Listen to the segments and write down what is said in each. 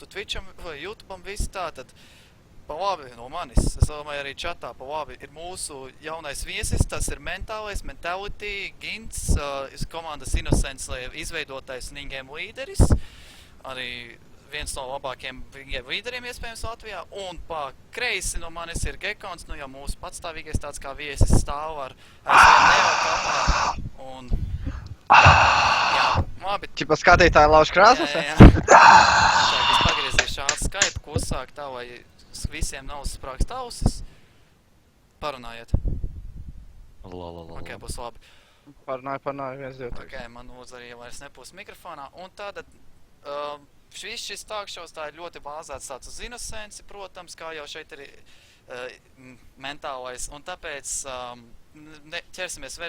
Twitcham vai YouTube'am viss tā, tad pa labi no manis, es domāju arī čatā, pa labi ir mūsu jaunais viesis, tas ir Mentality, Gints, komandas Innocence izveidotais un in-game līderis, arī viens no labākiem līderiem iespējams Latvijā, un pa kreisi no manis ir Gekons, nu jau mūsu patstāvīgais tāds kā viesis stāv ar neotopā, un jā, labi. Čipa skatītāji lauž krāsas? Jā. Tā, es pagriezīšu šādu Skype, ko uzsāk tā, lai visiem nav sprākst ausis. Parunājiet. Ok, būs labi. Parunāju, 1, 2, 3. Ok, man lūdzu arī vairs nepūs mikrofonā. Un tātad, šis talkšovs tā ir ļoti bāzēts tāds uz Innocence, protams, kā jau šeit ir mentālais. Un tāpēc ķersimies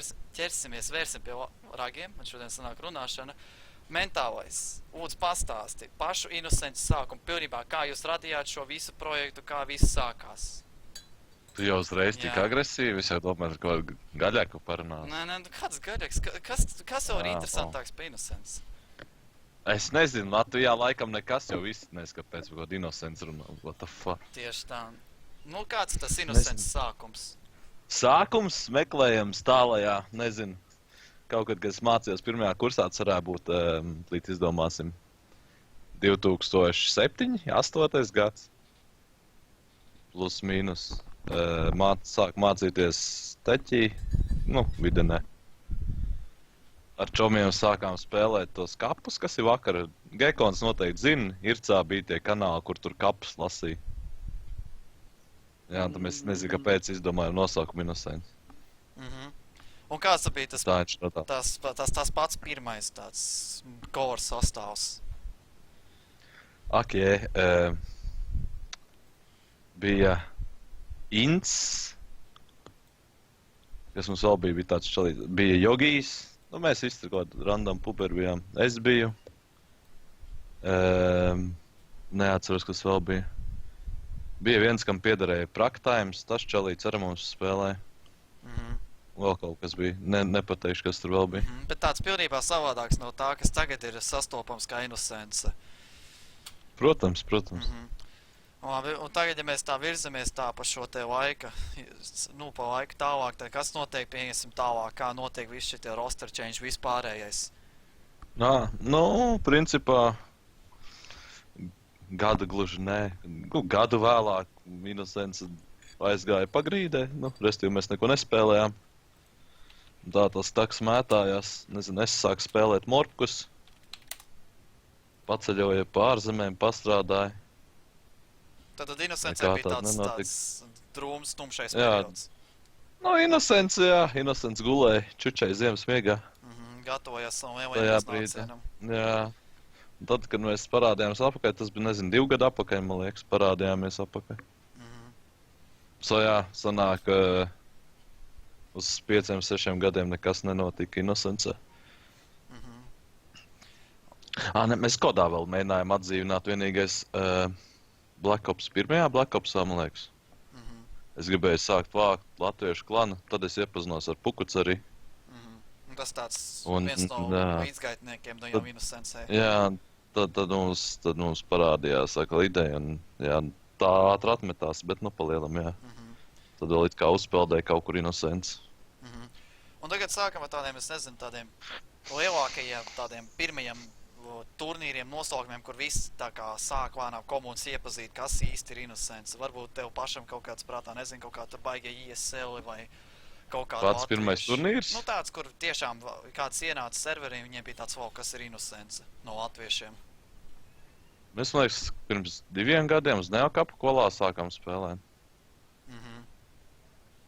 pie ragiem, man šodien sanāk runāšana. Mentālais, lūdzu pastāsti pašu Innocence sākumu, pilnībā, kā jūs radījāt šo visu projektu, kā viss sākās? Tu jau uzreiz tik agresīvi, es jau domāju, ka kaut gaļāku parunāt. Nē, kāds gaļāks? Kas jau ir interesantāks pa Innocence? Es nezinu, Latvijā laikam nekas jau viss neskapēc, kaut Innocence runā, what the fuck. Tieši tā. Nu, kāds tas Innocence sākums? Sākums meklējams tālajā, nezinu. Kaut kad, kad es mācījos pirmajā kursā, tas varētu būt, līdz izdomāsim, 2007, 8. gads. Plus mīnus. Sāk mācīties teķī, nu, videnē. Ar čomiem sākām spēlēt tos kapus, kas ir vakar. Gekons noteikti zina, Ircā bija tie kanāli, kur tur kapus lasīja. Jā, tad mēs nezinu, kāpēc izdomājam nosaukumu Innocence. Un kāds bija tas pats pirmais tāds core sastāvs? Ak, jē, bija Ints, kas mums vēl bija tāds čalīts, bija Jogijs, nu mēs visi tur kaut random puperi bijām, es biju, neatceros, kas vēl bija. Bija viens, kam piederēja Praktimes, tas čalīts arī mums spēlēja. Vēl kaut kas bija, nepateikšu, kas tur vēl bija. Bet tāds pilnībā savādāks no tā, kas tagad ir sastopams kā Innocence. Protams. Labi, un tagad, ja mēs tā virzamies tā pa šo te laika, nu, pa laiku tālāk, tad kas notiek, pieņemsim tālāk, kā notiek visi šitie roster change, vispārējais? Nu, principā, gada gluži nē, gadu vēlāk Innocence aizgāja pagrīdē, nu, restīvi mēs neko nespēlējām. Tā tas taks mētājās, nezinu, es sāku spēlēt morpkus, paceļoja pārzemēm, pastrādāja. Tad Innocence bija tāds drūms, tumšais periods. Nu, Innocence gulēja, čučai ziemas miegā. Gatavojās savam vēlējums nācienam. Jā. Un tad, kad mēs parādījāmies apakaļ, tas bija, nezinu, 2 gadu apakaļ, man liekas, parādījāmies apakaļ. Jā, sanāk, uz 5-6 gadiem nekas nenotika Innocence. Mēs kodā vēl mēģinājām atdzīvināt vienīgais Black Ops 1. Black Opsā, man liekas. Es gribēju sākt vākt latviešu klanu, tad es iepazinos ar Pukuts arī. Tas tāds viens no līdzgaitniekiem no jau Innocence. Jā, tad mums parādījās atkal ideja, un jā, tā ātri atmetās, bet nu palielam, jā. Tad vēl it kā uzpeldēja kaut kur Innocence. Un tagad sākam ar tādiem, es nezinu, tādiem lielākajiem, tādiem pirmajiem turnīriem, nosaukumiem, kur visi tā kā sāk lēnām komunas iepazīt, kas īsti ir Innocence. Varbūt tev pašam kaut kāds prātā, nezinu, kaut kā tur baigie ISL vai kaut kāda Pats pirmais turnīrs? Nu tāds, kur tiešām kāds ienāca serveriem, viņiem bija tāds vēl, kas ir Innocence no latviešiem. Mēs, man liekas, pirms 2 gadiem uz Neokapu kolā sākām spēlēt.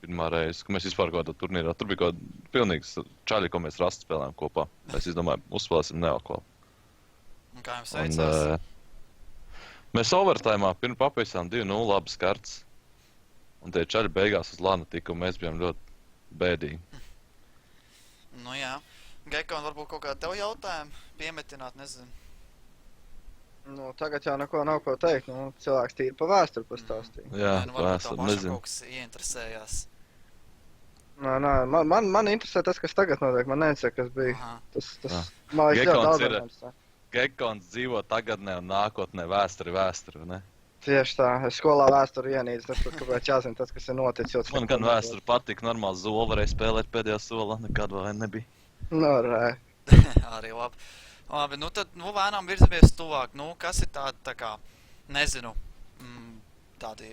Pirmā reize, ka mēs vispār kaut kādā turnīrā. Tur bija kaut pilnīgs čaļi, ko mēs rast spēlējām kopā. Mēs izdomājām, uzspēlēsim Neokapu. Un kā jums veicās? Mēs overtimā pirms papaisām 2-0 labas kartas. Un tie čaļi beigās uz lana tika, un mēs bijām ļoti bēdīgi. Nu jā. Gekon, varbūt kaut kādu tev jautājumu piemetināt, nezinu. Nu, tagad jau neko nav ko teikt, nu, cilvēks tīri pa vēsturi pastāstīja. Jā, vēsturi, nezinu. Kaut kas ieinteresējās. Nē, man interesē tas, kas tagad notiek, man neinteresē, kas bija. Tas man liekas ļoti daudz. Gekons dzīvo tagadnē un nākotnē, vēsturi, ne? Tieši tā, es skolā vēsturi ienīcu, tas tur kāpēc jāzina tas, kas ir noticis. Man gan vēsturi patika, normāli Zolu varēja spēlēt pēdējā solā, nekad vēl nebija. Nu, rē. Arī labi. Labi, nu tad, vēnām virzamies tuvāk. Nu, kas ir tādi, tā kā, nezinu, tādi,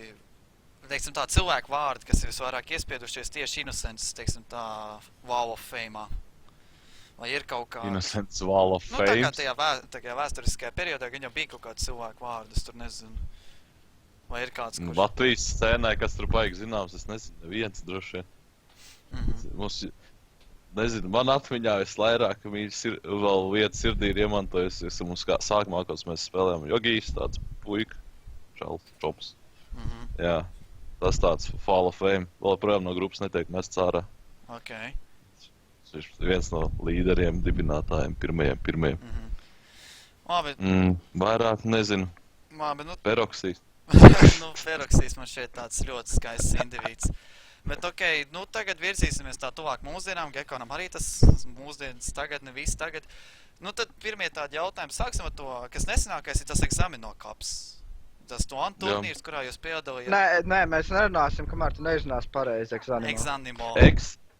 teiksim tā, cilvēku vārdi, kas ir visvairāk iespiedušies tieši Innocence, teiksim tā, Wall of Fame'ā? Vai ir kaut kā... Innocence Wall of Fame. Nu, tā kā tajā vēsturiskajā periodā, gan jau bija kaut kāds cilvēku vārdi, es tur nezinu. Vai ir kāds, kurš... Latvijas scēnai, kas tur baigi zināms, es nezinu, neviens droši vien. Mums, nezinu, man atmiņā vislairāk, ka viņš vēl vieta sirdī ir iemantojusies, mums kā sākumā, kad mēs spēlējām Jogijs, tāds puika, čops. Jā, tas tāds Fall of Fame, vēl projām no grupas netiek mests ārā. Ok. Viņš ir viens no līderiem, dibinātājiem, pirmajiem. Labi. Vairāk nezinu. Labi, nu... Peroksīs. Nu, Peroksīs man šeit tāds ļoti skaists indivīds. Bet ok, nu tagad virzīsimies tā tuvāk mūsdienām, Gekonam arī tas mūsdienas tagad, ne viss tagad. Nu tad pirmie tādi jautājumi, sāksim ar to, kas nesenākais ir tas Examino Cups. Tas turnīrs, kurā jūs piedalījāt. Nē, mēs nerunāsim, kamēr tu neizrunās pareizi Exanimo.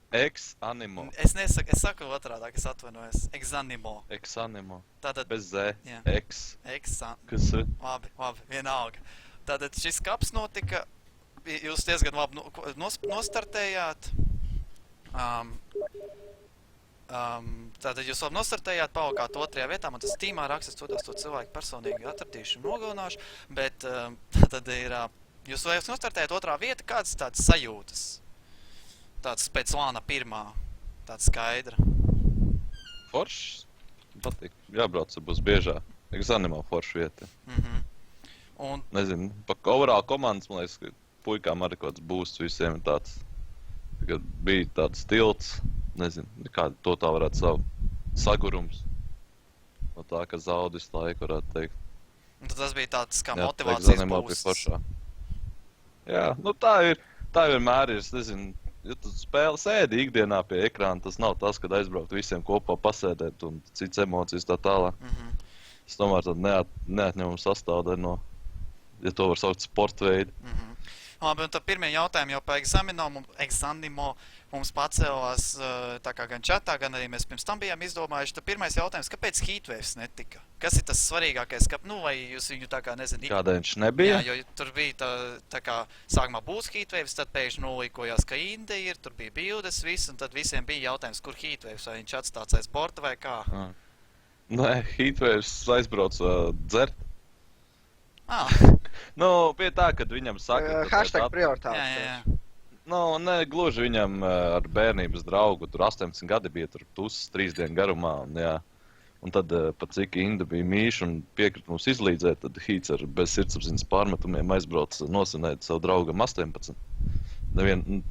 Exanimo. Es nesaku, es saku otrādāk, es atvainojos. Exanimo. Exanimo. Tātad... Bez Z. Jā. Kas ir? Labi, vienalga. Tātad šis kaps notika, jūs diezgan labi nostartējāt. Tātad jūs labi nostartējāt, paukāt otrajā vietā, man tas tīmā raksts, to cilvēku personīgi atradīšu un nogalināšu, bet tātad ir, jūs nostartējāt otrā vieta, kādas tādas sajūtas? Tāds pēc lāna pirmā, tāds skaidra. Foršs. Patīk. Jābrauc būs biežāk. Exanimo forša vieta. Un... Nezinu, pa overall komandas, man liekas, ka puikām arī kāds boosts visiem tāds. Kad bija tāds tilts, nezinu, kā to tā varētu savu sagurums. No tā, ka zaudis laiku varētu teikt. Un tad tas bija tāds kā motivācijas boosts. Jā, nu tā vienmēr ir, es nezinu, ja tu sēdi ikdienā pie ekrāna, tas nav tas, kad aizbraukt visiem kopā pasēdēt un cits emocijas tā tālāk. Tas tomēr tad neatņemama sastāvdaļa no, ja to var saukt sporta veidu. Labi, un tad pirmie jautājumi jau pa Exanimo mums pacēlās tā kā gan čatā, gan arī mēs pirms tam bijām izdomājuši. Tad pirmais jautājums, kāpēc Heatwaves netika? Kas ir tas svarīgākais, vai jūs viņu tā kā nezinu... Kādēļ viņš nebija? Jā, jo tur bija tā kā sākumā būs Heatwaves, tad pēkšņi nolīkojās, ka Inde ir, tur bija bildes viss, un tad visiem bija jautājums, kur Heatwaves, vai viņš atstāts aiz borta vai kā? Nē, Heatwaves aizbrauca dzert. Nu, pie tā, kad viņam saka... Hashtag prioritāte. Jā. Nu, ne, gluži viņam ar bērnības draugu, tur 18 gadi bija, tur tusas 3 dienu garumā, un jā. Un tad, pat cik Inda bija mīša un piekrit mums izlīdzēt, tad Heats ar bez sirdsapziņas pārmetumiem aizbrauc nosinēt savu draugam 18.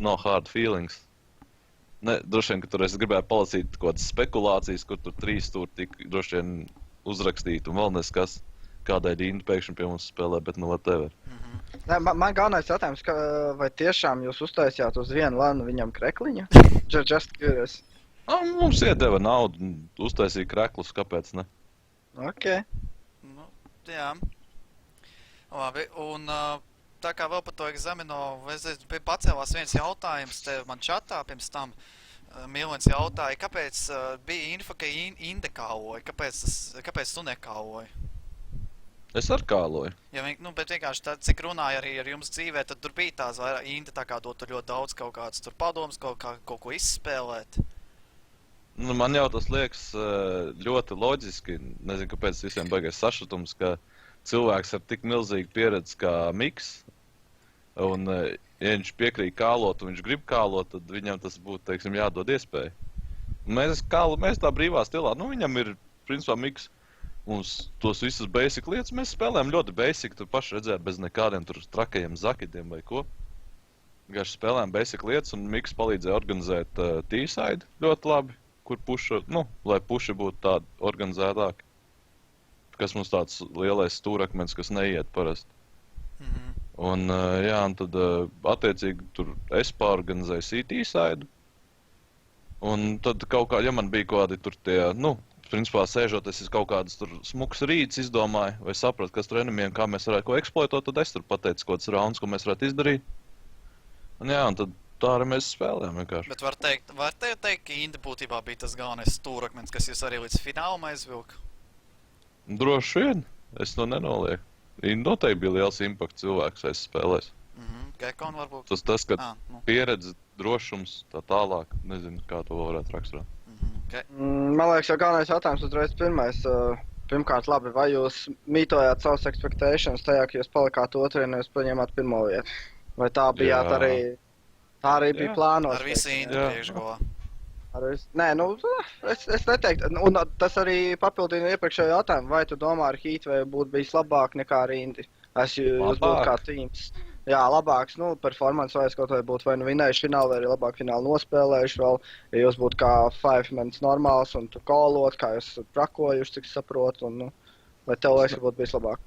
No hard feelings. Ne, droši vien, ka tur es gribēju palasīt kaut kādas spekulācijas, kur tur 3 tur tika droši vien uzrakstīt un vēl neskas. Kādēļ Inda pēkšņi pie mums spēlē, bet nu whatever. Man galvenais jautājums, vai tiešām jūs uztaisījāt uz vienu lanu viņam krekliņu? Just curious. Mums iedeva naudu un uztaisīja kreklus, kāpēc ne? Ok. Nu, jā. Labi, un tā kā vēl par to Examino, pacēlās viens jautājums te man čatā pirms tam. Milvins jautāja, kāpēc bija info, ka Inde kāloja? Kāpēc tu nekāloji? Es ar kāloju. Ja, bet vienkārši tad, cik runāja arī ar jums dzīvē, tad tur bija tās vairāk Inde tā kā dotu ļoti daudz kaut kāds tur padoms, kaut ko izspēlēt. Nu, man jau tas liekas ļoti loģiski, nezinu, kāpēc visiem baigais sašutums, ka cilvēks ar tik milzīgu pieredzi kā Miks, un ja viņš piekrīt kālot un viņš grib kālot, tad viņam tas būtu, teiksim, jādod iespēju. Mēs tā brīvā stilā, nu viņam ir, principā, Miks, mums tos visas basic lietas, mēs spēlējam ļoti basic, tu paši redzēt bez nekādiem tur trakajiem zakidiem vai ko. Vienkārši spēlējam basic lietas un Miks palīdzēja organizēt T-side ļoti labi, kur lai puši būtu tādi organizētāki. Kas mums tāds lielais stūrakmens, kas neiet parasti. Un jā, un tad attiecīgi tur es pārorganizēju T-side. Un tad kaut kā, ja man bija kādi tur tie, principā sēžot, es kaut kādas tur smukas rīts izdomāju, vai sapratu, kas tur enemy un kā mēs varētu ko eksploitot, tad es tur pateicu, ko tas rauns, ko mēs varētu izdarīt. Un jā, un tad tā arī mēs spēlējām vienkārši. Bet var teikt, ka Indi būtībā bija tas galvenais stūrakmens, kas jūs arī līdz finālam aizvilka? Droši vien, es to nenolieku. Noteikti bija liels impakts cilvēks aiz spēlēs. Gekon varbūt? Tas, ka Nu. pieredze, drošums, tā tālāk, nezinu, kā to varētu raksturot. Okay. Man liekas, jau galvenais jautājums uzreiz pirmais. Pirmkārt, labi, vai jūs mītojāt savus expectations tajā, ka jūs palikāt otrie un jūs paņēmāt pirmo vietu? Vai tā bijāt Jā. arī, tā arī bija plānots? Ar visu Indi Jā. priekšgalā. Nē, nu, es neteiktu. Un tas arī papildina iepriekšējo jautājumu. Vai tu domā ar Heat, vai būtu bijis labāk nekā ar Indi? Jūs būtu kā teams. Jā, labāks, performance vai kaut vai būtu vai nu vinējuši finālu, vai arī labāk finālu nospēlējuši vēl. Ja jūs būtu kā 5-mans normāls un tu kolot, kā jūs prakojuši, cik saprotu, un, vai tev liekas, ka būtu bijis labāk?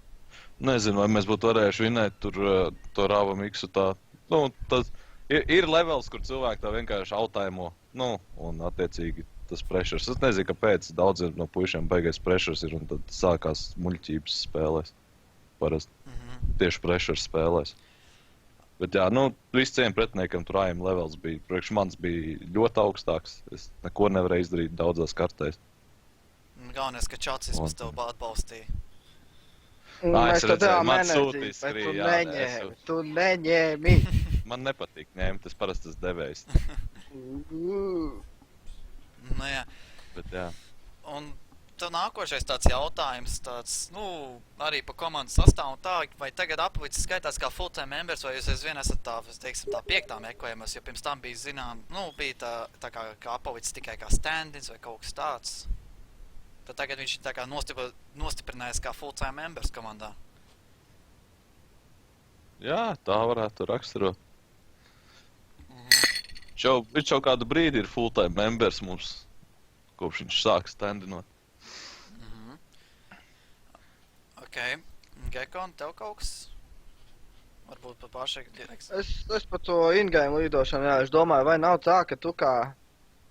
Nezinu, vai mēs būtu varējuši vinēt tur to Rava Miksu tā. Tas ir levels, kur cilvēki tā vienkārši autaimo, un attiecīgi tas pressures. Es nezinu, kāpēc daudziem no puišiem baigais pressures ir, un tad sākās muļķības spēlēs. Parasti. Tieši pressures spēlēs. Bet jā, viss cien pretiniekam tur AM levels bija. Priekš mans bija ļoti augstāks. Es neko nevarēju izdarīt daudzās kartēs. Galvenais, ka čats vismaz tev atbalstīja. Es tev redzēju, devām man enerģiju, sūtīja bet skrieja, tu jā, neņēmi. Tu neņēmi. Man nepatīk ņemt, es parasti esmu devējs. Nu jā. Bet jā. Un tev nākošais tāds jautājums, arī pa komandas sastāvu un tā, vai tagad Apovics skaitās kā full-time members, vai jūs aizvien esat tā piektā meklējumos, jo pirms tam bija bija tā kā Apovics tikai kā stand-ins vai kaut kas tāds. Tad tagad viņš ir tā kā nostiprinājies kā full-time members komandā. Jā, tā varētu raksturot. Viņš jau kādu brīdi ir full-time members mums, kopš viņš sāk standinot. Ok. Gekon, tev kaut kas? Varbūt pa pašai direkts. Es par to in-game līdošanu, jā, es domāju, vai nav tā, ka tu kā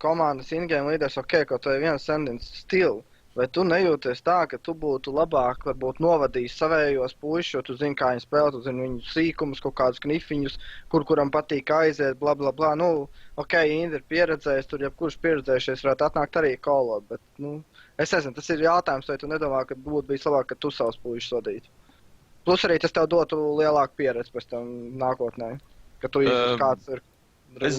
komandas in-game līderis, ok, kaut vai viens sendins stilu, vai tu nejūties tā, ka tu būtu labāk, varbūt novadījis savējos puišus, jo tu zini, kā viņi spēlē, tu zini viņu sīkumus, kaut kādus knifiņus, kuram patīk aiziet, bla, bla, bla. Ok, Indi ir pieredzējis, tur jebkurš pieredzējušies varētu atnākt arī kolot, bet, es nezinu, tas ir jautājums, vai tu nedomā, ka būtu bijis labāk, ka tu savus puišus vadītu. Plus arī tas tev dotu lielāku pieredzi pēc tam nākotnē, ka tu īsti kāds ir. Es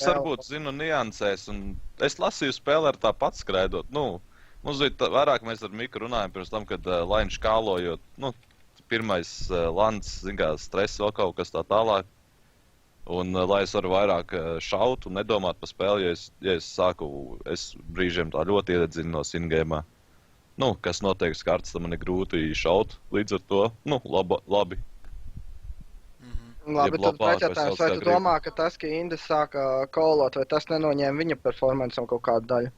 varbūt zinu niansēs, un es lasīju spēli ar tā pats skraidot, Mums bija vairāk mēs ar Miku runājam pirms tam, kad Laiņš kālojot, pirmais lants, stress vēl kaut kas tā tālāk. Un lai es varu vairāk šaut un nedomāt par spēli, ja es sāku, es brīžiem tā ļoti iedziļinos in-game'ā. Kas notiek skarts, tad man ir grūti šaut līdz ar to, labi. Labi, tad pretjatājums, vai tu domā, ka tas, ka Indis sāka kolot, vai tas nenoņēma viņa performance kaut kādu daļu?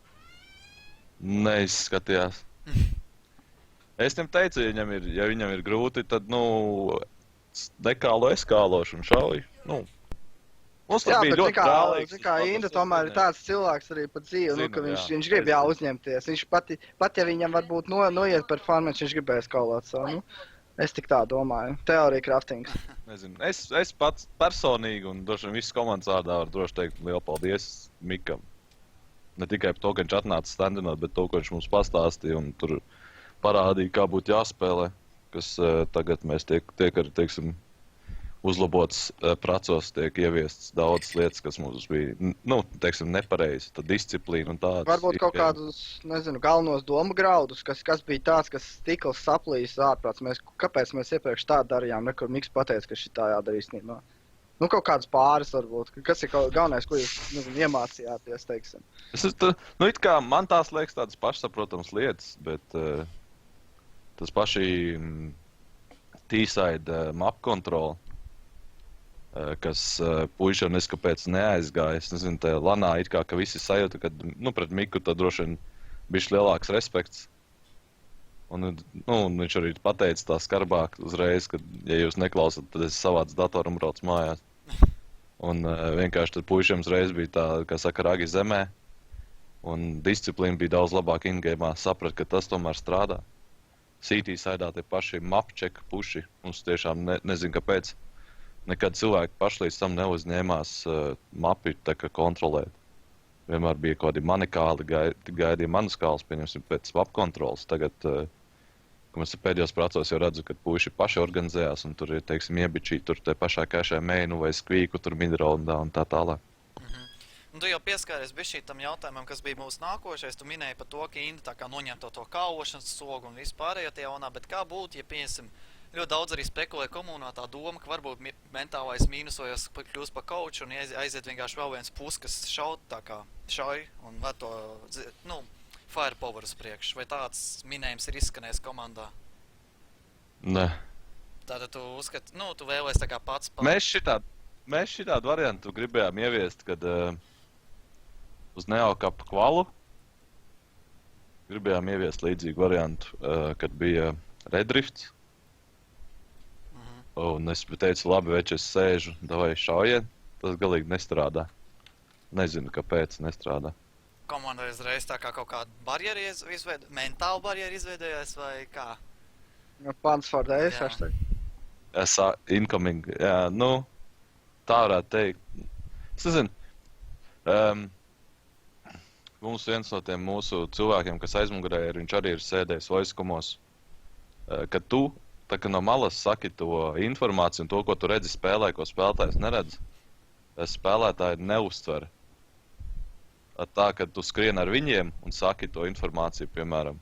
Neizskatījās. Es viņam teicu, ja viņam ir grūti, tad, nekālo es kālošu un šauju. Mums tas bija ļoti prālīgs. Jā, bet Inda tomēr ir tāds cilvēks arī pa dzīvi, ka viņš grib uzņemties. Viņš pat, ja viņam varbūt noiet performance, viņš gribēs kolot savu. Es tik tā domāju. Teorija craftings. Nezinu, es pats personīgi un droši vien visas komandas vārdā varu droši teikt lielu paldies Mikam. Ne tikai par to, ka viņš atnāca standinot, bet to, ko viņš mums pastāstīja un tur parādīja, kā būtu jāspēlē, kas tagad mēs tiek arī, teiksim, uzlabots pracos, tiek ieviests daudzas lietas, kas mums bija, teiksim, nepareizi, tad disciplīna un tādas. Varbūt kaut kādus, galvenos domu graudus, kas bija tāds, kas stikls saplīs ārprāts. Kāpēc mēs iepriekš tā darījām, nekur Miks pateica, ka šitā jādara īstenībā? Kaut kādas pāris varbūt. Kas ir galvenais, ko jūs iemācījāties, teiksim? It kā man tās liekas tādas pašsaprotams lietas, bet tas paši T-side map control, kas puiši jau neskapēc neaizgāja. Es nezinu, tajā lanā it kā, ka visi sajūta, ka, pret Miku tad droši vien bišķi lielāks respekts. Un viņš arī pateica tā skarbāk uzreiz, ka, ja jūs neklausat, tad es savāc datoru un brauc mājās. Un vienkārši tad puišiem uzreiz bija tā, kā saka, ragi zemē. Un disciplīna bija daudz labāka in-game'ā, saprat, ka tas tomēr strādā. CT saidā tie paši mapčeka puši, mums tiešām nezinu, kāpēc. Nekad cilvēki paši līdz tam neuzņēmās mapi tā kā kontrolēt. Vienmēr bija kaut kādi manikāli, gaidīja manuskāls, pieņemsim, pēc map kontrolas. Tagad, kad mēs pēdējos procos jau redzu, ka puši paši organizējās, un tur ir, teiksim, iebičī, tur te pašā kaišā meinu vai skvīku, tur midraundā un tā tālāk. Un tu jau pieskāries bišķīt tam jautājumam, kas bija mūsu nākošais. Tu minēji par to, ka Inda tā kā noņem to kauošanas sogu un vispārējo tie jaunā, bet kā būtu, ja pieņemsim, ļoti daudz arī spekulē komunā tā doma, ka varbūt mentālais mīnusojas kļūst par coachu un aiziet vienkārši vēl viens pus, kas šaut tā kā šauj un ved to, firepower uz priekšu. Vai tāds minējums ir izskanējis komandā? Nē. Tātad tu uzskati, tu vēlies tā kā pats... Mēs šitādu variantu gribējām ieviest, kad uz neokapa kvalu gribējām ieviest līdzīgu variantu, kad bija redrifts. Un es teicu, labi, veči, es sēžu, davai šaujiet, tas galīgi nestrādā. Nezinu, kāpēc nestrādā. Komanda uzreiz tā kā kaut kāda barjeri mentāla barjeri izveidojās vai kā? Pants for days, hashtag. Incoming, jā, tā varētu teikt. Es nezinu, mums viens no tiem mūsu cilvēkiem, kas aizmugurē ir, viņš arī ir sēdējis voicekomos, kad tu tā kā no malas saki to informāciju un to, ko tu redzi spēlē, ko spēlētājs neredz, spēlētāji neuztver. Tā, kad tu skrien ar viņiem un saki to informāciju, piemēram,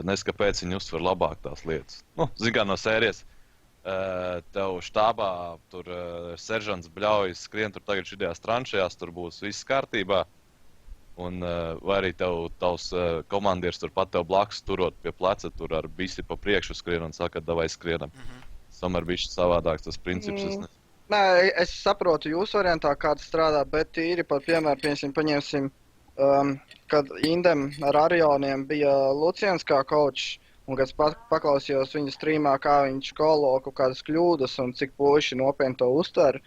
nes kāpēc viņi uztver labāk tās lietas. Zin kā no sērijas, tev štābā tur seržants bļauj, skrien tur tagad šitās tranšajās, tur būs viss kārtībā. Un vai arī tavs komandieris turpat tev blakus turot pie pleca, tur ar bisi pa priekšu skrien un saka, davai skrienam. Tomēr bišķi savādāks tas princips. Nē, es saprotu jūsu variantā, kā tas strādā, bet tīri par piemēru, paņemsim, kad Indem ar Arioniem bija Lucians kā coach, un kad paklausījos viņa streamā, kā viņš kolo kaut kādas kļūdas un cik puiši nopietni to uztver,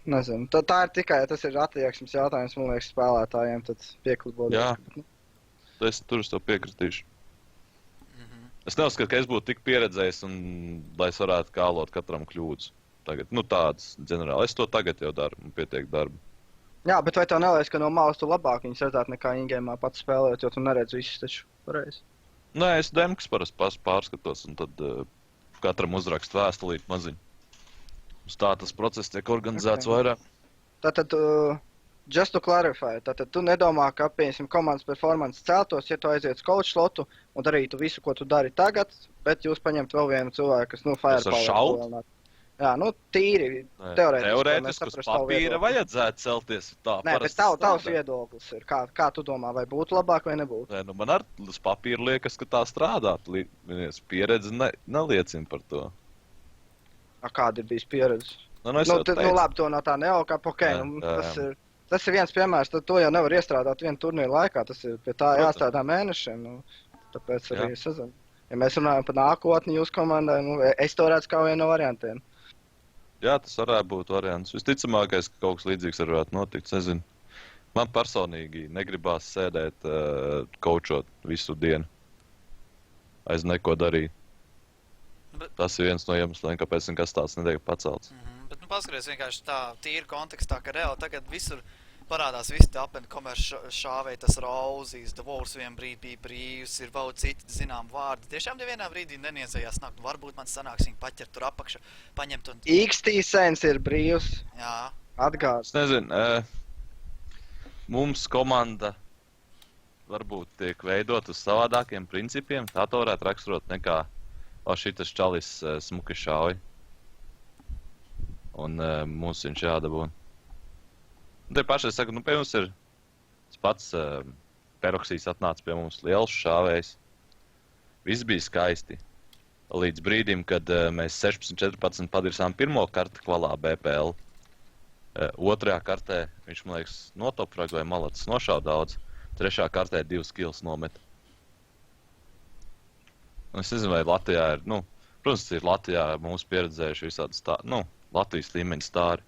nezinu. Tā ir tikai, tas ir attieksmes jautājums, man liekas, spēlētājiem, tad pieklibot. Jā, tur es to piekritīšu. Es neuzskatu, ka es būtu tik pieredzējis, un lai es varētu kālot katram kļūdas. Tagad, tāds ģenerāli. Es to tagad jau daru, un pietiek darbu. Jā, bet vai tev neliekas, ka no malas tu labāk viņus redzētu nekā in-game'ā pats spēlējot, jo tu neredz visus taču pareizi? Nē, es demkas parasti pārskatos, un tad katram uzrakstu vēstulīt maziņu. Tā tas process tiek organizēts vairāk. Tātad, just to clarify, tātad tu nedomā, ka, piemēram, komandas performance celtos, ja tu aiziet uz coach slotu un darītu visu, ko tu dari tagad, bet jūs paņemt vēl vienu cilvēku, kas, firepower. Jā, tīri, teorētiski uz papīra vajadzētu celties tā. Nē, bet tavs viedoklis ir, kā tu domā, vai būtu labāk vai nebūtu? Nē, man ar uz papīra liekas, ka tā strādātu. Pieredze neliecina par to. Kāda ir bijis pieredze? Labi, to no tā neokap, tas ir viens piemērs, tad to jau nevar iestrādāt vienu turnīru laikā, tas ir pie tā jāstrādā mēnešiem, tāpēc arī es sazinu. Ja mēs runājam par nākotni jūsu komandai, es to redzu kā vienu no variantiem. Jā, tas varētu būt variants. Visticamākais, ka kaut kas līdzīgs varētu notikt, nezinu. Man personīgi negribās sēdēt, coachot visu dienu. Aiz neko darīt. Tas ir viens no iemesliem, kāpēc nekas tāds netiek pacelts. Bet paskaties vienkārši tā tīri kontekstā, ka reāli tagad visur parādās visi te up and commerce šāvēji, tas Rauzīs, The Wolves vien brīd bija brīvs, ir vēl citi zinām vārdi. Tiešām vienā brīdī neniedzējās nākt, varbūt man sanāks viņu paķert tur apakša, paņemt un... XT-Sense ir brīvs. Jā. Atgāds. Es nezinu, mums komanda varbūt tiek veidot uz savādākiem principiem, tā to varētu raksturot nekā šitas čalis smuki šauj. Un mums viņš jādabūna. Te paši es saku, pie mums ir pats Peroksijs atnāca pie mums liels šāvējs. Viss bija skaisti. Līdz brīdim, kad mēs 16-14 padirsām pirmo karti kvalā BPL. Otrajā kartē viņš, man liekas, notopfrag vai malacis nošauj daudz. Trešā kartē 2 kills nomet. Un es nezinu, vai Latvijā ir, protams, ir Latvijā mūsu pieredzējuši visādi Latvijas līmeņa stāri,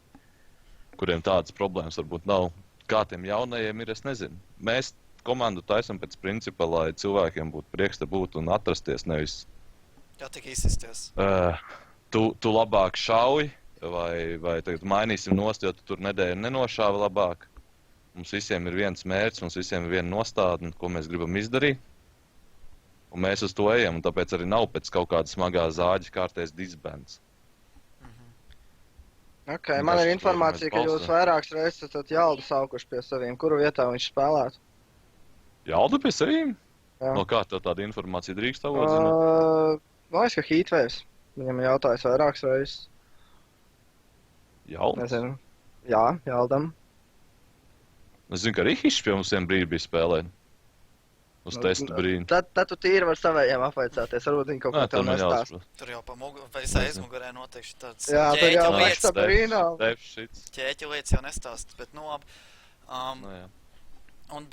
kuriem tādas problēmas varbūt nav. kā tiem jaunajiem ir, es nezinu. Mēs komandu taisam pēc principa, lai cilvēkiem būtu prieks te būt un atrasties, nevis Jā, tik izsisties. tu labāk šauj, vai tagad mainīsim nost, jo tu tur nedēļu nenošāvi labāk. Mums visiem ir viens mērķis, mums visiem ir viena nostādne, ko mēs gribam izdarīt. Un mēs uz to ejam, un tāpēc arī nav pēc kaut kāda smagā zāģa kārtējs disbands. Ok, man ir informācija, ka jūs vairākas reizes esat Jaldu saukuši pie saviem. Kuru vietā viņš spēlētu? Jaldu pie saviem? Jā. No kā tev tāda informācija drīkst tavot zināt? Man liekas, ka Heatwaves. Viņam ir jautājis vairākas reizes. Jaldu? Nezinu. Jā, Jaldam. Es zinu, ka Rihišs pie mums vien brīdi bija spēlēt. Uz testu brīdi. Tad tu tīri var savējiem apvaicāties. Varbūt viņi kaut ko tev nestāst. Tur jau pa aizmugurē noteikti tāds Jā, tur jau ķēķa raksta brīnām. ķēķa lietas jau nestāst, bet nu labi.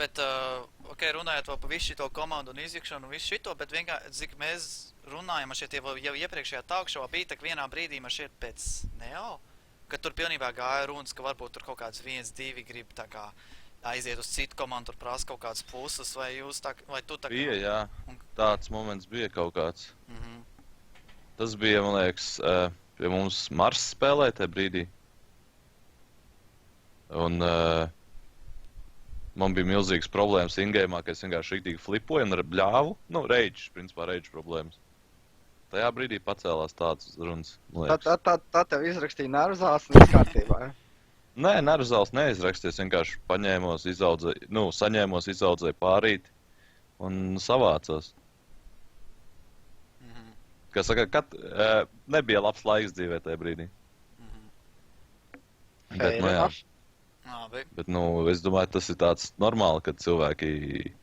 Bet, ok, runājot vēl par visu šito komandu un izjukšanu un visu šito, bet vienkārši, cik mēs runājam, man šeit jau iepriekšējā talkšovā bija, tak vienā brīdī man šeit pēc Neo, ka tur pilnībā gāja runas, ka varbūt tur kaut kāds 1-2 grib tā kā aiziet uz citu komandu, tur prasa kaut kādas puses, vai jūs tā, vai tu tā kā... Bija, jā. Tāds moments bija kaut kāds. Tas bija, man liekas, pie mums Mars spēlē tajā brīdī. Un man bija milzīgas problēmas in-game'ā, ka es vienkārši riktīgi flipoju un bļāvu. Nu, rage, principā rage problēmas. Tajā brīdī pacēlās tādas runas, man liekas. Tā tev izrakstīja nervzās un viss kārtībā, ja? Nē, nervzāls neizraksties, vienkārši paņēmos, saņēmos, izaudzēju pārīti un savācos. Kā saka, nebija labs laiks dzīvē tajā brīdī. Bet, nu jā. Bet, nu, es domāju, tas ir tāds normāli, kad cilvēki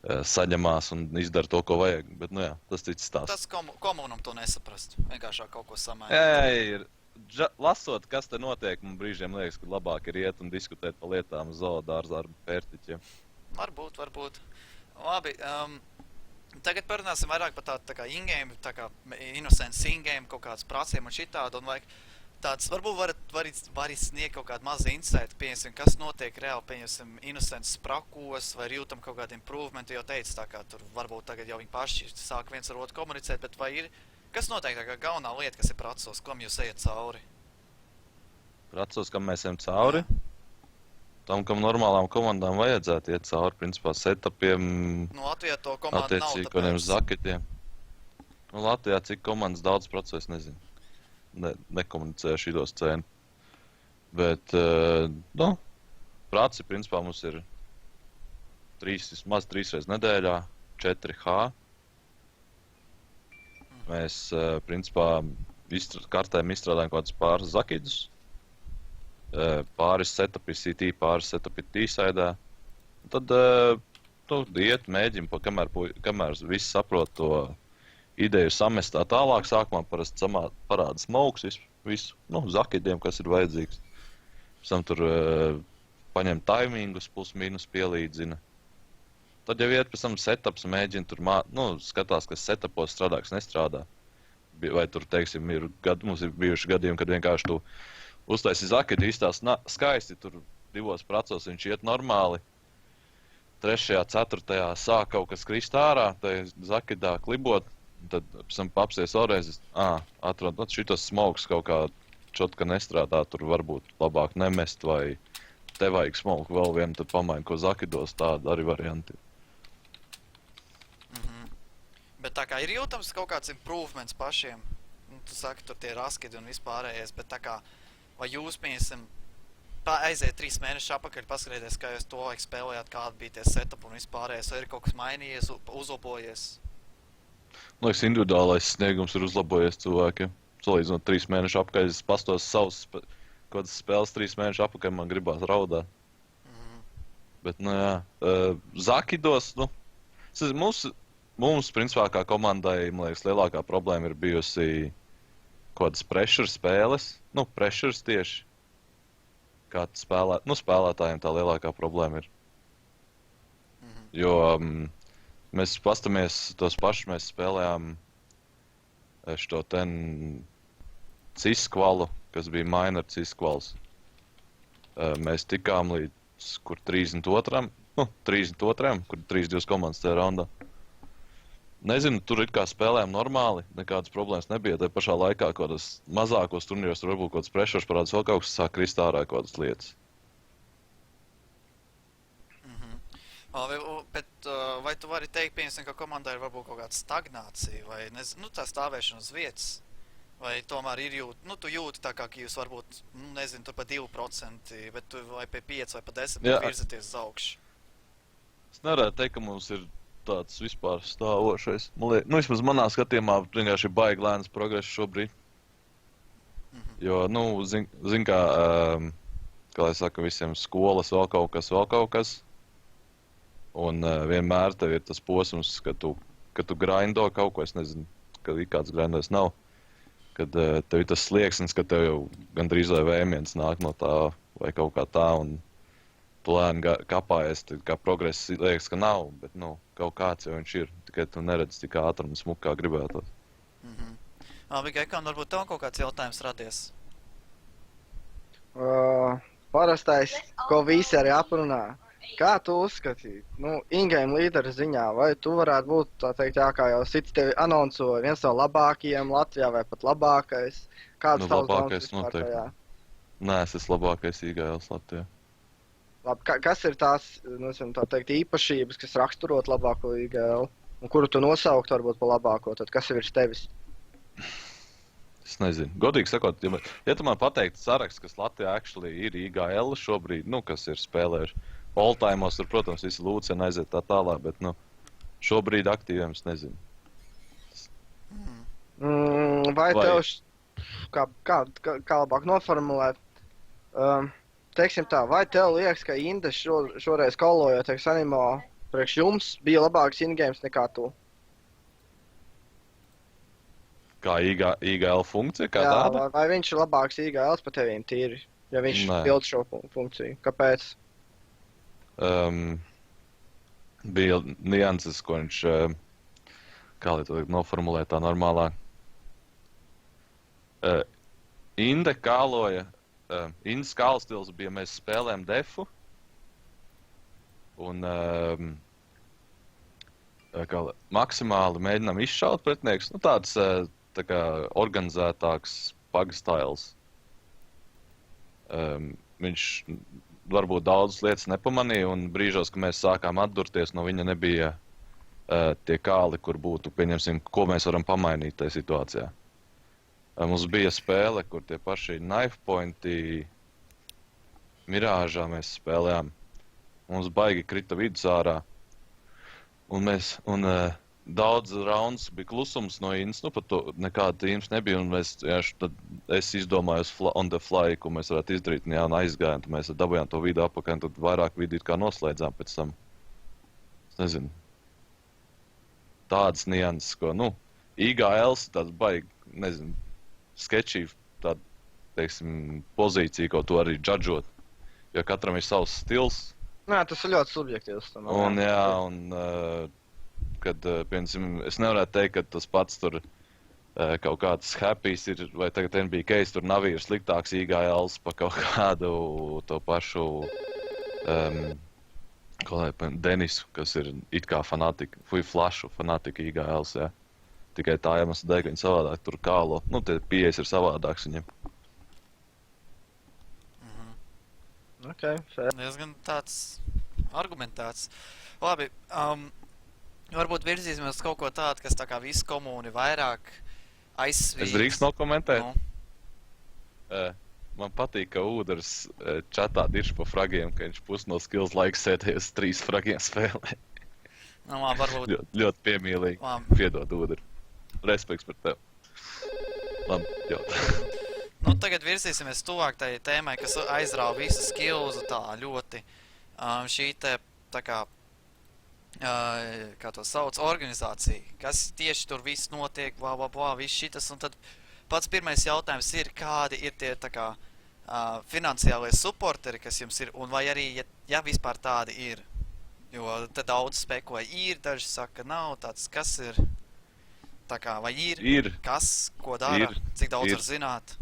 saņemās un izdara to, ko vajag. Bet, nu jā, tas cits stāsts. Tas komunam to nesaprast. Vienkāršāk kaut ko samērīt. Jā, lasot, kas te notiek, man brīžiem liekas, ka labāk ir iet un diskutēt par lietām zoodārzā ar pērtiķiem. Varbūt. Labi, tagad parunāsim vairāk par tādu tā kā in-game, tā kā innocence in-game, kaut kādas praciem un šitādu, un vajag tāds, varbūt varat sniegt kaut kādu mazu insight, pieņemsim, kas notiek reāli, pieņemsim, innocence sprakos, vai jūtam kaut kādu improvement, jau teicu, tā kā tur varbūt tagad jau viņi paši sāk viens ar otru komunicēt, bet vai ir, kas notiek tā kā galvenā lieta, kas ir pracos, kam jūs ejat cauri? Pracos, kam mēs ejam cauri? Tam, kam normālām komandām vajadzētu iet cauri, principā setupiem, Nu, Latvijā to komandu nav, attiecīgi kādiem zaketiem. Nu, Latvijā cik komandas daudz procesu, nezinu. Nekomunicēju šitos cēnu. Bet, nu, praci, principā, mums ir vismaz 3 reizes nedēļā, 4H. Mēs, principā, kartēm izstrādājam kādus pāris zakidus, pāris setupi CT, pāris setupi T-saidā. Tad, iet, mēģim, kamēr visi saprot to ideju samest tā tālāk, sākumā parasti parāda smauks visu, nu, zakidiem, kas ir vajadzīgs. Pēc tam tur paņem taimingus, plus mīnus pielīdzina. Tad jau iet pēc tam setups, mēģina tur, skatās, kas setupos strādā, kas nestrādā. Vai tur, teiksim, mums ir bijuši gadījumi, kad vienkārši tu uztaisi zakidu, izstās skaisti, tur 2 pracos viņš iet normāli. 3., 4. sāk kaut kas krist ārā, tai zakidā klibot. Tad pēc tam papsies vēlreiz, atrod, šitos smogs kaut kā čotka nestrādā, tur varbūt labāk nemest, vai te vajag smogu vēl vienu, tad pamaini, ko zakidos, tāda arī varianti. Bet tā kā ir jūtams kaut kāds improvements pašiem, nu, tu saki, tur tie raskidi un vispārējais, bet tā kā, vai jūs, piemēram, aiziet 3 mēnešus apakaļ, paskatieties, kā jūs to laiku spēlējāt, kāda bija tie setup un vispārējais, vai ir kaut kas mainījies, uzlabojies? Liekas, individuālais sniegums ir uzlabojies cilvēkiem. Salīdzinot 3 mēnešu apakaļ, es pastos savus kādas spēles 3 mēnešu apakaļ, man gribās raudāt. Bet, nu jā, zakidos, nu, mums, principā, kā komandai, man liekas, lielākā problēma ir bijusi kādas pressure spēles, nu, pressures tieši, kā spēlētājiem tā lielākā problēma ir. Jo mēs pastamies tos pašus, mēs spēlējām šo ten ciskvalu, kas bija minor ciskvals. Mēs tikām līdz kur 32. Nu, 32. Kur 3-2 komandas tajā raundā. Nezinu, tur it kā spēlējām normāli, nekādas problēmas nebija. Tā pašā laikā kaut kādas mazākos turnīros tur varbūt kaut kāds pressures parādās, vēl kaut kas sāk krist ārā kaut kādas lietas. Bet vai tu vari teikt, piemēram, ka komandai ir varbūt kaut kāda stagnācija vai nezinu, tā stāvēšana uz vietas? Vai tomēr ir tu jūti tā kā, ka jūs varbūt, nezinu, tur pa 2%, bet tu vai pie 5 vai pa 10 virzaties uz augšu? Es nevarētu teikt, ka mums ir tāds vispār stāvošais. Vismaz manā skatījumā vienkārši ir baigi lēns progress šobrīd. Jo, zin kā lai saka, visiem skolas vēl kaut kas. Un vienmēr tev ir tas posms, ka tu grindo kaut ko, es nezinu, ka kāds grindos nav. Kad tev ir tas slieksnis, ka tev jau gandrīz vai vēmiens nāk no tā vai kaut kā tā, un tu lēni kapājies, kā progress liekas, ka nav, bet, kaut kāds jau viņš ir, tikai tu neredzi tik ātri un smuk, kā gribētos. Ekam, varbūt tev kaut kāds jautājums radies? Parastais, ko visi arī aprunā. Kā tu uzskati, in-game līdera ziņā, vai tu varētu būt, tā teikt, kā jau Cits tevi anonsoja, viens no labākajiem Latvijā vai pat labākais? Kāds tavs labākais noteikti. Nē, es esmu labākais IGLs Latvijā. Labi, kas ir tās, tā teikt, īpašības, kas raksturot labāko IGL? Un kuru tu nosaukt varbūt pa labāko, tad kas ir virs tevis? Es nezinu. Godīgi sakot, ja tu man pateiktu saraksts, kas Latvijā actually ir IGL šobrīd, kas ir spēlējuši all-time'os, tur, protams, visi Lūceni aiziet tā tālāk, bet, šobrīd aktīviem es nezinu. Vai tev, kā labāk noformulēt, teiksim tā, vai tev liekas, ka Indes šoreiz kolojoties Animo priekš jums bija labāks in-games nekā tu? Kā IGL funkcija, kā tāda? Vai viņš ir labāks IGLs pa tevīm tīri, ja viņš pild šo funkciju? Kāpēc? Bija nianses, ko viņš, kā lai to noformulē tā normālāk. Inde kāloja, Indes kāla stils bija, mēs spēlējam defu, un maksimāli mēģinām izšaut pretinieks, tāds tā kā organizētāks pagastails. Viņš varbūt daudzas lietas nepamanīja, un brīžos, kad mēs sākām atdurties, no viņa nebija tie kāli, kur būtu, pieņemsim, ko mēs varam pamainīt tajā situācijā. Mums bija spēle, kur tie paši knife pointi Mirāžā mēs spēlējām. Mums baigi krita vidus ārā. Un daudz raunds bija klusums no Indes, pat to nekāda tīms nebija, un es izdomāju on the fly, ko mēs varētu izdarīt, un aizgājām, tad mēs dabujām to vidu apakaļ, un tad vairāk vidu kā noslēdzām pēc tam. Es nezinu. Tādas nianses, ko, IGLs tāds baigi, nezinu, sketčī, tāda, teiksim, pozīcija, ko to arī džadžot, jo katram ir savs stils. Nē, tas ir ļoti subjektīvs. Kad, piemēram, es nevarētu teikt, ka tas pats tur kaut kāds happys ir, vai tagad NBA case, tur nav ir sliktāks IGLs pa kaut kādu to pašu Denisu, kas ir it kā fanatika, Flashu fanatika IGLs, jā. Tikai tā iemesla dēļ, ka viņi savādāk tur kālo. Tie pieejas ir savādāks viņiem. Diezgan tāds argumentēts. Labi, varbūt virzīsimies kaut ko tādu, kas tā kā visu komūni vairāk aizsvīt. Es drīkst nokomentēt? Man patīk, ka Ūders čatā dirž pa fragiem, ka viņš pus no skills laiks sēdējas 3 fragiem spēlē. Varbūt. Ļoti piemīlīgi. Piedod, Ūderi. Respekts par tevi. Labi, Tagad virzīsimies tuvāk tai tēmai, kas aizrāva visu skills tā ļoti. Šī te, tā kā to sauc, organizācija, kas tieši tur viss notiek, viss šitas, un tad pats pirmais jautājums ir, kādi ir tie tā kā finansiālie supporteri, kas jums ir, un vai arī, ja vispār tādi ir, jo te daudz spekoja ir, daži saka, nav tāds, kas ir, tā kā, vai ir, kas, ko dara, cik daudz var zināt?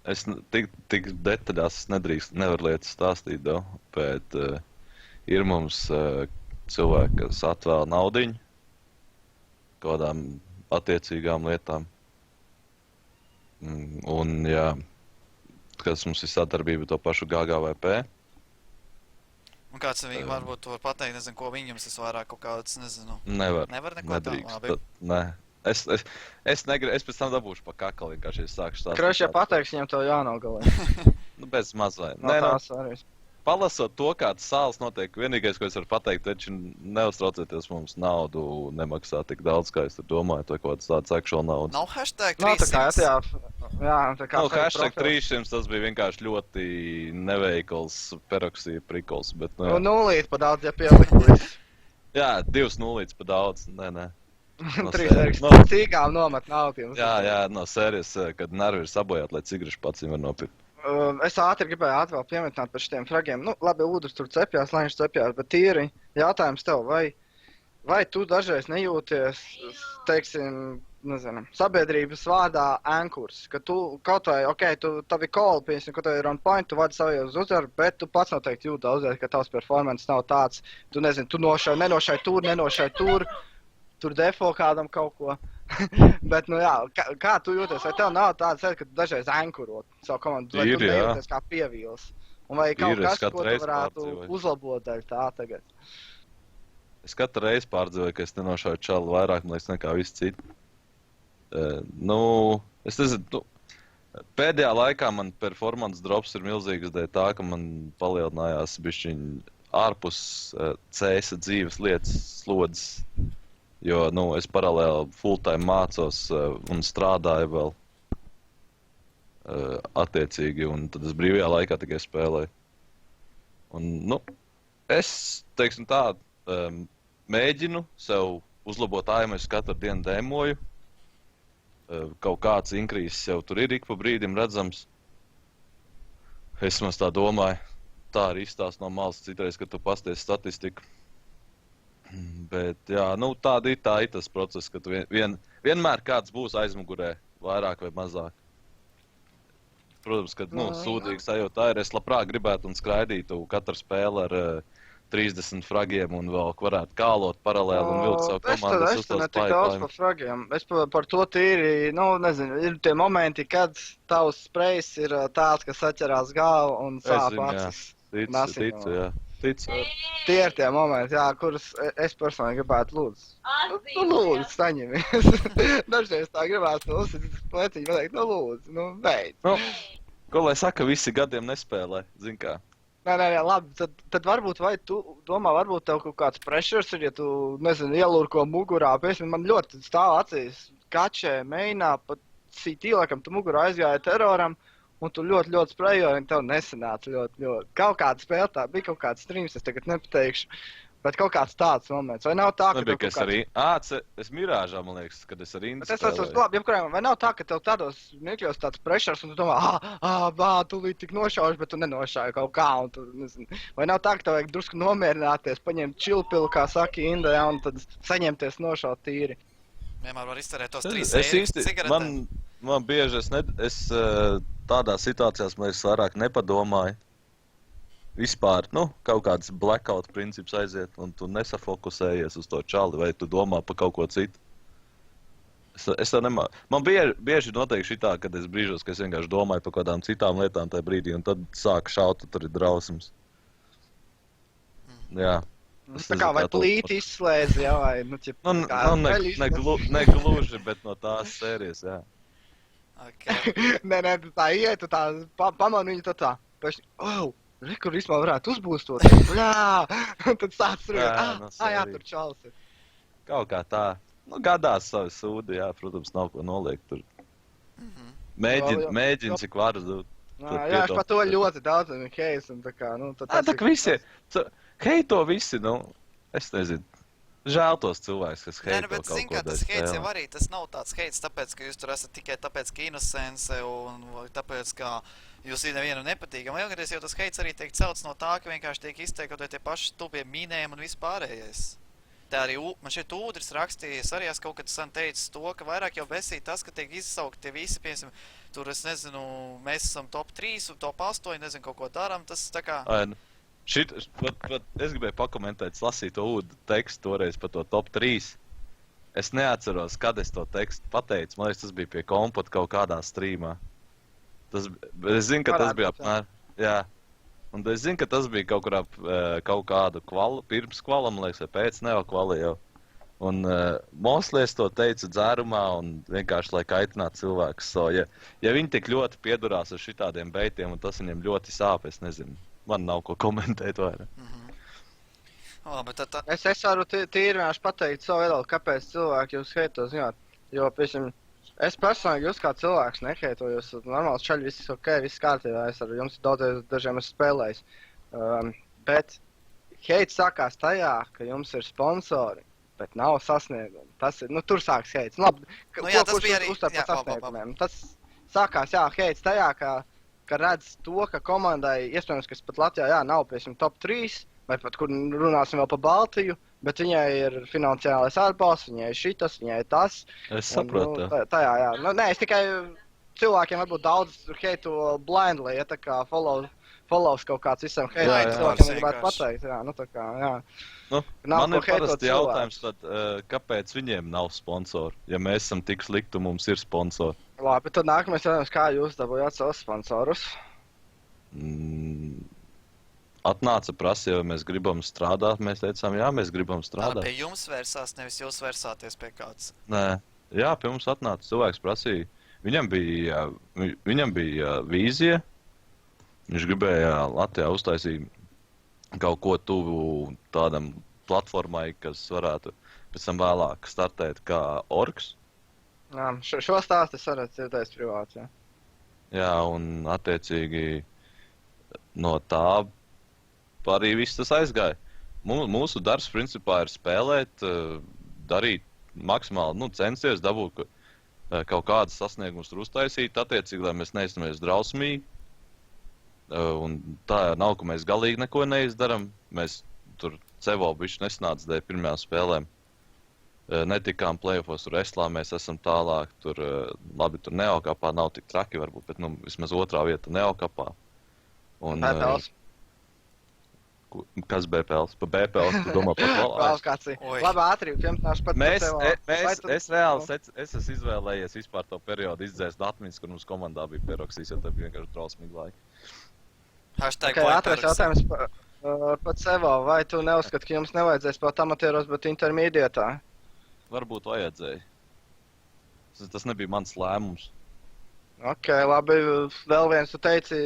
tik detaļās nevaru lietas stāstīt, bet ir mums cilvēki, kas atvēl naudiņu kādām attiecīgām lietām. Un, jā, kas mums ir sadarbība to pašu GGVP. Un kāds viņi varbūt tu var pateikt, nezinu, ko viņi jums vairāk kaut kāds, nezinu. Nevar Neko nedrīkst. tādu? Nē. Es pēc tam dabūšu pa kakali, vienkārši es sāku stāstīt. Kroši, ja pateiks, viņam to jānogalē. Nu, bez mazliet. No Nē, tās arī. palasot to, kāds sāls notiek, vienīgais, ko es varu pateikt, taču neuztraucieties, mums naudu nemaksā tik daudz, kā es tur domāju, to kaut kāds tāds actual naudas. Nav hashtag No, tā kā, 300. jā, tā kā. Nu, hashtag 300, tas bija vienkārši ļoti neveikls peroksija prikols, bet, nu, Nu, jā. nulīt pa daudz, ja pielikt. Jā, 2 nulītes pa daudz, nē. No 3 sērijas. reiks cīgām nomet naudu. Jā, no sērijas, kad nervi ir sabojāti, lai cigarešu pats var nopirkt. Es ātri gribēju vēl pieminēt par šitiem fragiem. Nu, labi, Ūdrs tur cepjās, lai viņš cepjās, bet tīri jautājums tev, vai tu dažreiz nejūties, teiksim, nezinu, sabiedrības vārdā ankurs, ka tu kaut vai, tavi call, piemēram, ka tev ir on point, tu vadi savu uz uzvaru, bet tu pats noteikti jūti daudzreiz, ka tavs performance nav tāds, tu nezini, tu nenošai tur defo kādam kaut ko. Bet, nu jā, kā tu jūties? Vai tev nav tāda sēta, ka tu dažreiz ankurot savu komandu? Vai tu nejūties kā pievīls? Un vai kaut kas, ko tu varētu uzlabot daļ tā tagad? Es katru reizi pārdzīvoju, ka es nenošauju čalu vairāk, man liekas, nekā visi citi. Es nezinu, pēdējā laikā man performance drops ir milzīgs dēļ tā, ka man palielinājās bišķiņ ārpus CS dzīves lietas slodzes. Jo, es paralēli full-time mācos un strādāju vēl attiecīgi, un tad es brīvajā laikā tikai spēlēju. Un, es, teiksim tā, mēģinu sev uzlabot AMS katru dienu demoju. Kaut kāds increase jau tur ir ik pa brīdim redzams. Es maz tā domāju, tā arī izstāst no malas citreiz, kad tu pasties statistiku. Bet, jā, tā ir tas process, ka tu vienmēr kāds būs aizmugurē, vairāk vai mazāk. Protams, ka, sūdīgi sajūta ir, es labprāt gribētu un skraidītu katru spēli ar 30 fragiem un vēl varētu kālot paralēli un vilkt savu komandu. Es te netik daudz par fragiem. Es par to tīri, nezinu, ir tie momenti, kad tavs sprejs ir tāds, kas atķerās galvu un sāp acis. Ticu, jā. Tie ir tie momenti, jā, kurus es personīgi gribētu lūdzu. Lūdzu, saņemies. Dažreiz tā gribētu leciņu pateikt, lūdzu, beidz. Ko lai saka, visi gadiem nespēlē, zin kā? Nē, labi, tad varbūt vai tu domā, varbūt tev kaut kāds pressures ir, ja tu, nezinu, ielūrko mugurā, piemēram, man ļoti stāv acīs kačē, meinā, pat CT, laikam, tu mugurā aizgāja teroram, un tu ļoti sprejoji, un tev nesanāca ļoti. Kaut kāda spēle tā, bija kaut kāds streams, es tagad nepateikšu, bet kaut kāds tāds moments. Vai nav tā, ka tev kaut kāds... Es mirāžā, man liekas, kad es ar Indi spēlēju. Labi, vai nav tā, ka tev tādos mirkļos tāds pressures, un tu domā, tu līdz tik nošauši, bet tu nenošauji kaut kā, un tu, nezinu. Vai nav tā, ka tev vajag drusku nomierināties, paņemt čilpilu, kā saka Inda, un tad saņemties nošaut tīri? Vienmēr var izcerēt tos 3 eiro cigaretēm. Man bieži es tādā situācijās mēs vairāk nepadomāju. Vispār, kaut kāds blackout princips aiziet, un tu nesafokusējies uz to čali, vai tu domā par kaut ko citu. Es tā nemā... Man bieži notiek šitā, kad es brīžos, ka es vienkārši domāju par kādām citām lietām tajā brīdī, un tad sāk šaut, tur ir drausmas. Jā. Tā kā vai plīti izslēdz, jā, vai, negluži, bet no tās sērijas, jā. Okay. Nē, tu tā iet, tu tā pamani viņu tā. Kur vismaz varētu uzbūstot. Tad sāc rīt. Jā, tur čals ir. Kaut kā tā. Gadās savi sūdi, jā, protams, nav ko noliekt tur. Mēģini, cik varu dūt. Jā, es par to ļoti daudz heis un tā kā, tā kā visi, heito visi, es nezinu. Žēl tos cilvēks, kas heito kaut ko dēļ spēlē. Tas heits jau arī, tas nav tāds heits, tāpēc, ka jūs tur esat tikai tāpēc, ka innocence un tāpēc, ka jūs nevienu nepatīkam. Lielgadījumā jau tas heits arī tiek celts no tā, ka vienkārši tiek izteikti tie paši stupie mīnējumi un vispārējais. Te arī, man šeit Ūdris rakstījis, arī es kaut kad sen teicis to, ka vairāk jau besīja tas, ka tiek izsaukt tie visi, piemēram, tur, es nezinu, mēs esam top 3 un top 8, nezinu, kaut ko darām, tas tā kā... Es gribēju pakomentēt, es lasīju to Ūdu tekstu toreiz par to top 3. Es neatceros, kad es to tekstu pateicu, man liekas, tas bija pie Kompota kaut kādā streamā. Es zinu, ka tas bija apmēram, jā. Un es zinu, ka tas bija kaut kādu kvalu, pirms kvala, man liekas, vai pēc neokvali jau. Un Moslies to teica dzērumā un vienkārši, lai kaitinātu cilvēkus. So, ja viņi tik ļoti piedurās ar šitādiem beitiem un tas viņiem ļoti sāp, es nezinu, man nav ko komentēt vairāk. Labi, tad... Es varu tīri vienkārši pateikt savu viedokli, kāpēc cilvēki jūs heito, zināt. Jo, piemēram, es personīgi jūs kā cilvēks neheito, jūs normāls čaļi, viss ok, viss kārtībā, es ar jums dažiem esmu spēlējis. Bet heits sākās tajā, ka jums ir sponsori, bet nav sasniegumi. Tas ir, tur sāks heits. Labi, tas bija arī... Uzstāv par sasniegumiem. Tas sākās, heits tajā, ka redz to, ka komandai, iespējams, kas pat Latvijā, nav, piemēram, top 3, vai pat, kur runāsim vēl par Baltiju, bet viņai ir finansiālais atbalsts, viņai ir šitas, viņai ir tas. Es saprotu. Tajā, jā. Nē, es tikai cilvēkiem varbūt daudz heitu blindly, ja tā kā follows kaut kāds visam heitu, cilvēkiem gribētu pateikt, jā, tā kā, jā. Man ir parasti jautājums, tad, kāpēc viņiem nav sponsoru, ja mēs esam tik slikti un mums ir sponsori? Labi, tad nākamais jautājums, kā jūs dabūjāt savus sponsorus? Atnāca prasīja, vai mēs gribam strādāt, mēs teicām, jā, mēs gribam strādāt. Pie jums vērsās, nevis jūs vērsāties pie kāds? Nē, jā, pie mums atnāca cilvēks prasīja. Viņam bija vīzija, viņš gribēja Latvijā uztaisīt kaut ko tuvu tādam platformai, kas varētu pēc tam vēlāk startēt kā orgs. Jā, šo stāstu es varētu dzirdēt privāti, jā. Jā, un attiecīgi no tā arī viss tas aizgāja. Mūsu darbs principā ir spēlēt, darīt maksimāli, censties dabūt kaut kādas sasniegumus tur uztaisīt, attiecīgi, lai mēs neiztumies drausmīgi. Un tā nav, ka mēs galīgi neko neizdaram. Mēs tur cevo bišķi nesanāca dēļ pirmajām spēlēm. Netikām play-offos tur Eslā, mēs esam tālāk, tur, labi, tur neokapā nav tik traki varbūt, bet, vismaz otrā vieta neokapā. BPLs. Kas BPLs? Pa BPLs, tu domā par kvalifikāciju. Labi, ātri, piemēr pat Es reāli esmu izvēlējies vispār to periodu izdzēst atmiņas, kur mums komandā bija peroksīs, jo tā bija vienkārši drausmīgi laika. Ātrais jautājums par Cevo. Vai tu neuzskati, ka jums nevajadzēs pat amatieros, bet intermediētā? Varbūt vajadzēja. Tas nebija mans lēmums. Ok, labi. Vēl viens, tu teici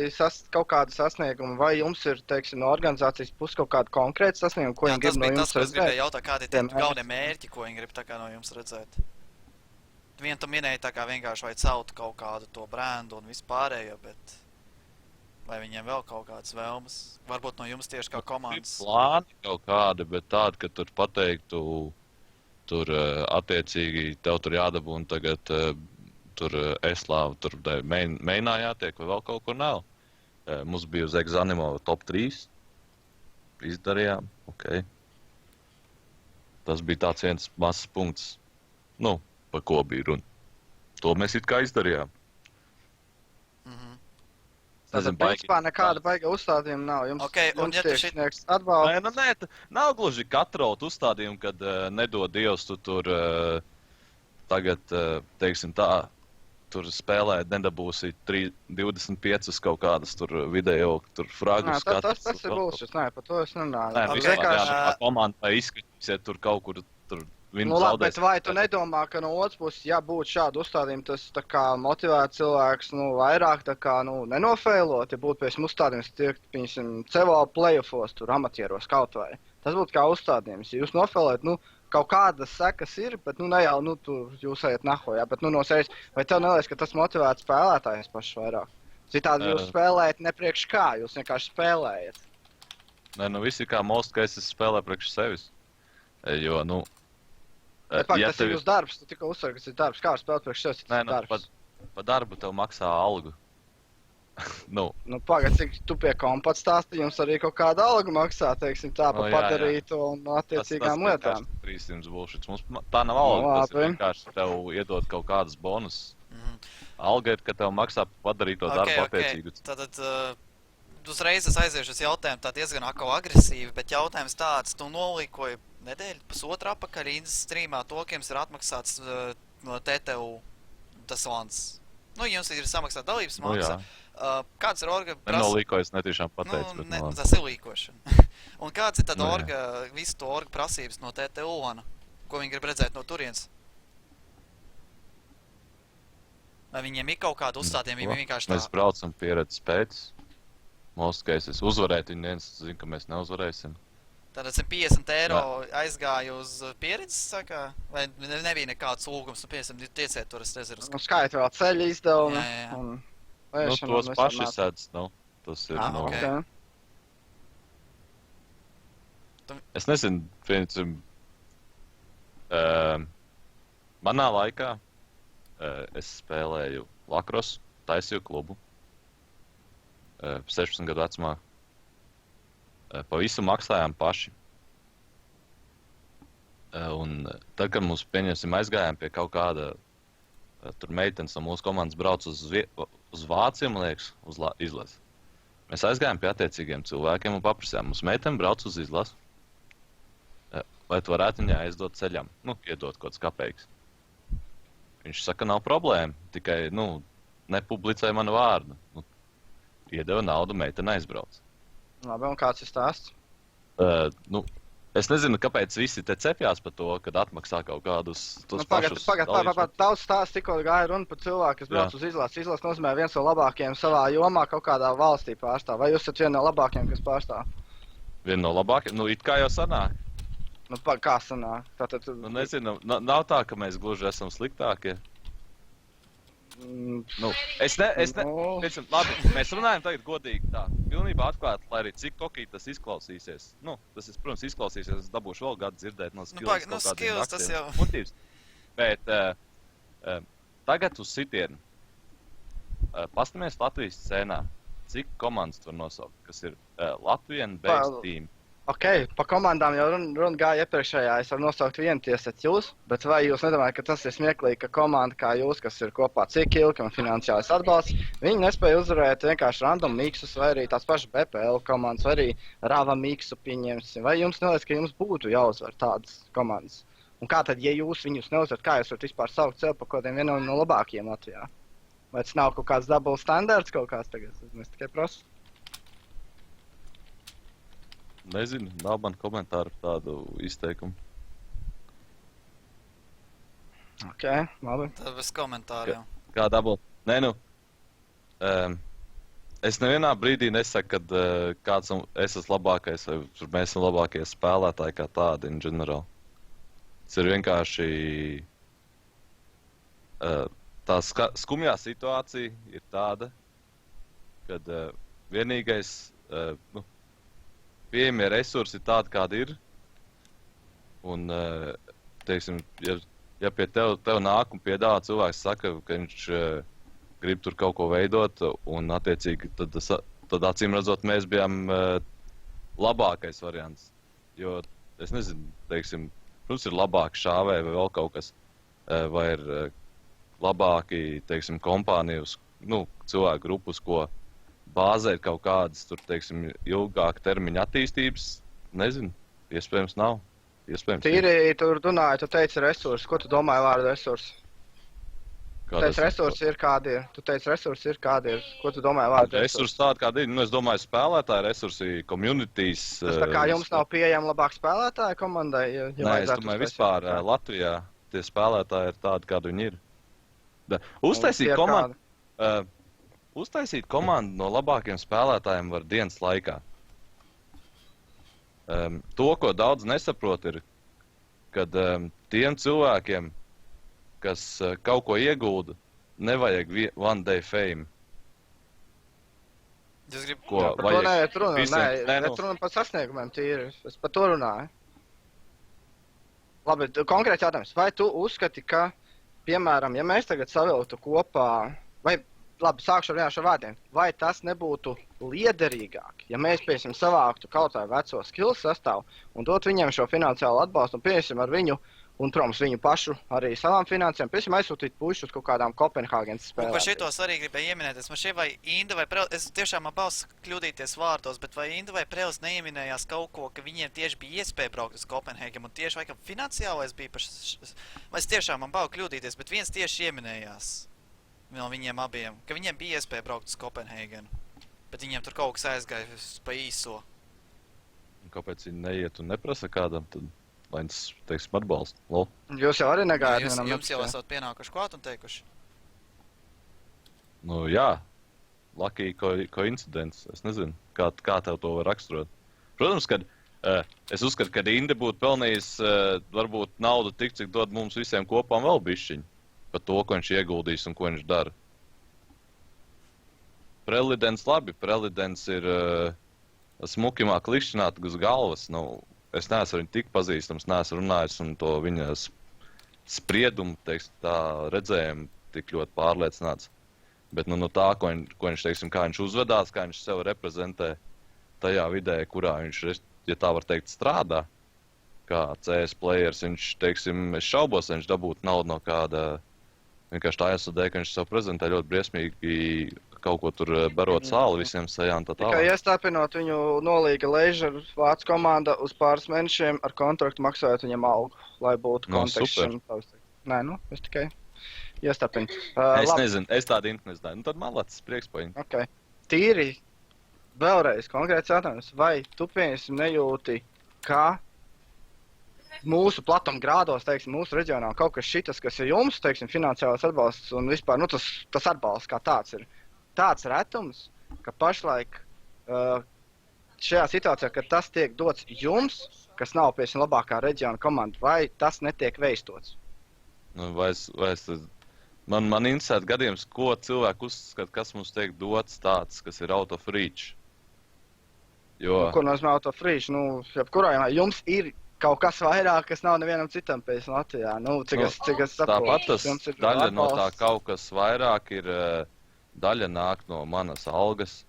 kaut kādu sasniegumu. Vai jums ir, teiksim, no organizācijas puses kaut kādu konkrētu sasniegumu, ko viņi grib no jums redzēt? Tas bija tas, ko es gribēju jautāt, kādi ir tie galvenie mērķi, ko viņi grib tā kā no jums redzēt? Vien tu minēji tā kā vienkārši vai celt kaut kādu to brendu un vispārējo, bet vai viņiem vēl kaut kādas vēlmes? Varbūt no jums tieši kā komandas? Plāni kaut kādi, bet tādi, ka tur pateiktu, tur attiecīgi tev tur jādabūna tagad tur Eslā, tur mainā jātiek vai vēl kaut kur nav. Mums bija uz Exanimo top 3. Izdarījām, ok. Tas bija tāds viens mazs punkts, par ko bija runa. To mēs it kā izdarījām. Tātad, principā, nekāda baiga uzstādījuma nav. Jums tiek sniegs atbalsts. Nē, nav gluži katrot uzstādījumu, kad nedod Dievs tu tur tagad, teiksim tā, tur spēlē nedabūsi 25 kaut kādas tur video, tur fragus skatās. Tas ir bullshit, par to es runāju. Nē, vispār komandai izskatīsiet tur kaut kur tur Nu labi, bet vai tu nedomā, ka no otras puses, ja būtu šādu uzstādījumu, tas tā kā motivētu cilvēks, vairāk tā kā, nenofeilot, ja būtu pēc uzstādījums tiek, piemēram, Cevo playoffos, tur amatieros kaut vai. Tas būtu kā uzstādījums. Ja jūs nofeilēt, kaut kādas sekas ir, bet, ne jau, tur jūs ejat naho, jā, bet, no sērijas, vai tev neliekas, ka tas motivētu spēlētājus pašus vairāk? Citādi jūs spēlējat ne priekš kā, jūs vienkārši spēlējat. Nē, visi kā most, ka es spēlēju priekš sevis. Jo, tas ir jūsu darbs, tu tikai uzsver, kas ir darbs. Kā var spēlēt priekš sevis, tas ir darbs? Pa darbu tev maksā algu. Nu, Nu, pagad, cik tu pie kompats stāsti, jums arī kaut kāda alga maksā, teiksim tā, pa Nu, jā, jā. padarītu un attiecīgām lietām. Tas 300 bullshits. Mums tā nav alga, tas ir labi. vienkārši tev iedod kaut kādas bonus. Mhm. Alga ir, ka tev maksā par padarīto darbu attiecīgu. Tātad, uzreiz es aiziešu uz jautājumu tā diezgan agresīvi, bet jautājums tāds, tu nolīkoji nedēļu, pusotru apakaļ Indas streamā to, ka jums ir atmaksāts no TTU tas lans. Nu, jums ir samaksāt dalības Nu, maksa. Kāds ir orga Nenolīkojas, netiešām pateicu, bet ne, no... tas ir līkošana. Un kāds ir tad Nu, jā. orga, visu to orga prasības no TTU, Ana? Ko viņi grib redzēt no turienes? Vai viņiem ir kaut kāda uzstādījuma, viņi vienkārši tā... Mēs braucam pieredzes pēc. Most cases. Uzvarēt viņi viens, zina, ka mēs neuzvarēsim. Tātad 150 eiro aizgāja uz pieredzes, saka? Vai nebija nekāds lūgums, nu 50 tiecēt tur, es nezinu. Nu, skaita vēl ceļu izdevumi. Jā. Un Nu, ēšana tos un paši visam sēdz, nu. Tas ir, nu... ok. Okay. Es nezinu, piemēram, manā laikā es spēlēju lakrosu, taisīju klubu, 16 gadu vecumā. Pa visu maksājām paši. Un tad, kad mums, pieņemsim, aizgājām pie kaut kāda, tur meitenes no mūsu komandas brauc uz Vāciju, man liekas, uz izlasi. Mēs aizgājām pie attiecīgiem cilvēkiem un paprasījām, mums meitene brauc uz izlasi. Vai tu varētu viņai aizdot ceļam? Nu, iedot kaut kāds kapeiks. Viņš saka, nav problēma, tikai, nu, nepublicēja manu vārdu. Nu, iedeva naudu, meitene aizbrauc. Labi, un kāds ir stāsts? Nu, es nezinu, kāpēc visi te cepjās par to, kad atmaksā kaut kādus tos pašus Pagad, daudz stāsts tikko gāja runa par cilvēku, kas brauc uz izlases. Izlases nozīmē viens no labākajiem savā jomā kaut kādā valstī pārstāv. Vai jūs esat viena no labākajiem, kas pārstāv? Viena no labākajiem, nu, it kā jau sanāk. Nu, kā sanāk? Tātad... Nu, nezinu, nav tā, ka mēs gluži esam sliktākie. Nu, labi, mēs runājam tagad godīgi tā, pilnībā atklāt, lai arī cik kokī tas izklausīsies. Nu, tas, protams, izklausīsies, es dabūšu vēl gadu dzirdēt no skills kaut kādiem tas jau... motīvs. Bet tagad uz sitienu. Pastamies Latvijas scēnā, cik komandas var nosaukt, kas ir Latvian-based team. Ok, pa komandām jau runa gāja iepriekšējā, es varu nosaukt vienu tiesat jūs, bet vai jūs nedomājat, ka tas ir smieklīgi, ka komanda kā jūs, kas ir kopā cik ilgi un finansiālais atbalsts, viņi nespēja uzvarēt vienkārši random miksus vai arī tās pašas BPL komandas vai arī Rava miksu pieņemsim, vai jums neliekas, ka jums būtu jāuzvar tādas komandas? Un kā tad, ja jūs viņus neuzvarat, kā jūs varat vispār saukt sev par kodiem vienam no labākajiem Latvijā? Vai tas nav kaut kāds double standards kaut kāds tagad? Es tikai prasu. Nezinu, nav man komentāru par tādu izteikumu. Ok, labi. Tad bez komentāru jau. Kā dabūt? Nē, nu, es nevienā brīdī nesaku, kad kāds es esmu labākais vai mēs esam labākie spēlētāji kā tādi in general. Tas ir vienkārši tā skumjā situācija ir tāda, kad vienīgais, nu, pieejamie resursi ir tādi, kādi ir. Un, teiksim, ja pie tev nāk un piedāvā cilvēks saka, ka viņš grib tur kaut ko veidot, un attiecīgi tad acīm redzot, mēs bijām labākais variants. Jo, es nezinu, teiksim, protams, ir labāki šāvēji vai vēl kaut kas, vai ir labāki, teiksim, kompānijas, nu, cilvēku grupus, ko bāzē ir kaut kādas, tur, teiksim, ilgāka termiņa attīstības, nezinu, iespējams nav. Iespējams. Tīri, tur runāji, tu teici resursi, ko tu domāji vārdu resursi? Tu teici resursi ir kādi ir, ko tu domāji vārdu resursi? Resursi tādi kādi ir, nu, es domāju, spēlētāji resursi, communities. Tas tā kā jums nav pieejama labāk spēlētāji komandai? Nē, es domāju, vispār Latvijā tie spēlētāji ir tādi, kādi viņi ir. Uztaisīt komandu no labākiem spēlētājiem var dienas laikā. To, ko daudz nesaprot, ir, kad tiem cilvēkiem, kas kaut ko iegulda, nevajag one day fame. Es gribu... Ko par to neiet runa, visiem... runa par sasniegumiem tīri, es par to runāju. Labi, konkrēts jautājums, vai tu uzskati, ka, piemēram, ja mēs tagad savilktu kopā, vai labi, sākšu ar vienkāršu vārdiem. Vai tas nebūtu liederīgāk, ja mēs, piemēram, savāktu kaut kādu veco skills sastāvu un dot viņiem šo finansiālu atbalstu un, piemēram, ar viņu, un, protams, viņu pašu arī savām finansēm, piemēram, aizsūtīt puišus uz kaut kādām Kopenhāgenes spēlēm. Par šitos arī gribēju ieminēties. Man šeit vai Inda vai Prelis, es tiešām man bausu kļūdīties vārdos, bet vai Inda vai Prelis neieminējās kaut ko, ka viņiem tieši bija iespēja braukt uz Kopenhāgenu un tieši vai ka finansiālais bija vai es tiešām man bausu kļūdīties, bet viens tieši ieminējās no viņiem abiem, ka viņiem bija iespēja braukt uz Kopenhāgenu, bet viņiem tur kaut kas aizgāja pa īso. Kāpēc viņi neiet un neprasa kādam, tad lai viņš, teiksim, atbalsta? Lol. Jūs jau arī negājat. Jums jau esat pienākuši klāt un teikuši? Nu, jā. Lucky koincidents. Es nezinu, kā tev to var raksturot. Protams, kad es uzskatu, ka Inde būtu pelnījis varbūt naudu tik, cik dod mums visiem kopām vēl bišķiņu par to, ko viņš ieguldīs un ko viņš dara. Prelidents labi. Prelidents ir smukimā klikšķināt uz galvas. Nu, es neesmu viņu tik pazīstams, neesmu runājis un to viņa spriedumu, teiksim, tā redzējumu tik ļoti pārliecināts. Bet nu, no tā, ko viņš, teiksim, kā viņš uzvedās, kā viņš sev reprezentē tajā vidē, kurā viņš, ja tā var teikt, strādā, kā CS players, viņš, teiksim, es šaubos, viņš dabūtu naudu no kāda, vienkārši tā iesudē, ka viņš sev prezentē ļoti briesmīgi kaut ko tur barot sāli visiem sejā un tā tālāk. Tikai iestāpinot viņu nolīga Leisure Vācu komanda uz pāris mēnešiem ar kontraktu maksājot viņam algu, lai būtu konteksts. Nē, nu, es tikai iestāpinu. Es nezinu, es tādu intu nezināju. Nu, tad man lats, prieks pa viņu. Ok. Tīri, vēlreiz konkrēts jautājums, vai tu, piemēram, nejūti, ka mūsu platumgrādos, teiksim, mūsu reģionā kaut kas šitas, kas ir jums, teiksim, finansiālais atbalsts un vispār, nu, tas atbalsts kā tāds ir tāds retums, ka pašlaik šajā situācijā, kad tas tiek dots jums, kas nav, piemēram, labākā reģiona komanda, vai tas netiek veistots? Nu, man interesē gadījums, ko cilvēku uzskata, kas mums tiek dots tāds, kas ir out of reach. Jo... Nu, ko nozīmē out of reach? Nu, jebkurā jums ir kaut kas vairāk, kas nav nevienam citam pēc Latvijā. Nu, cik es saprotu. Tāpat tas daļa no tā kaut kas vairāk ir, daļa nāk no manas algas.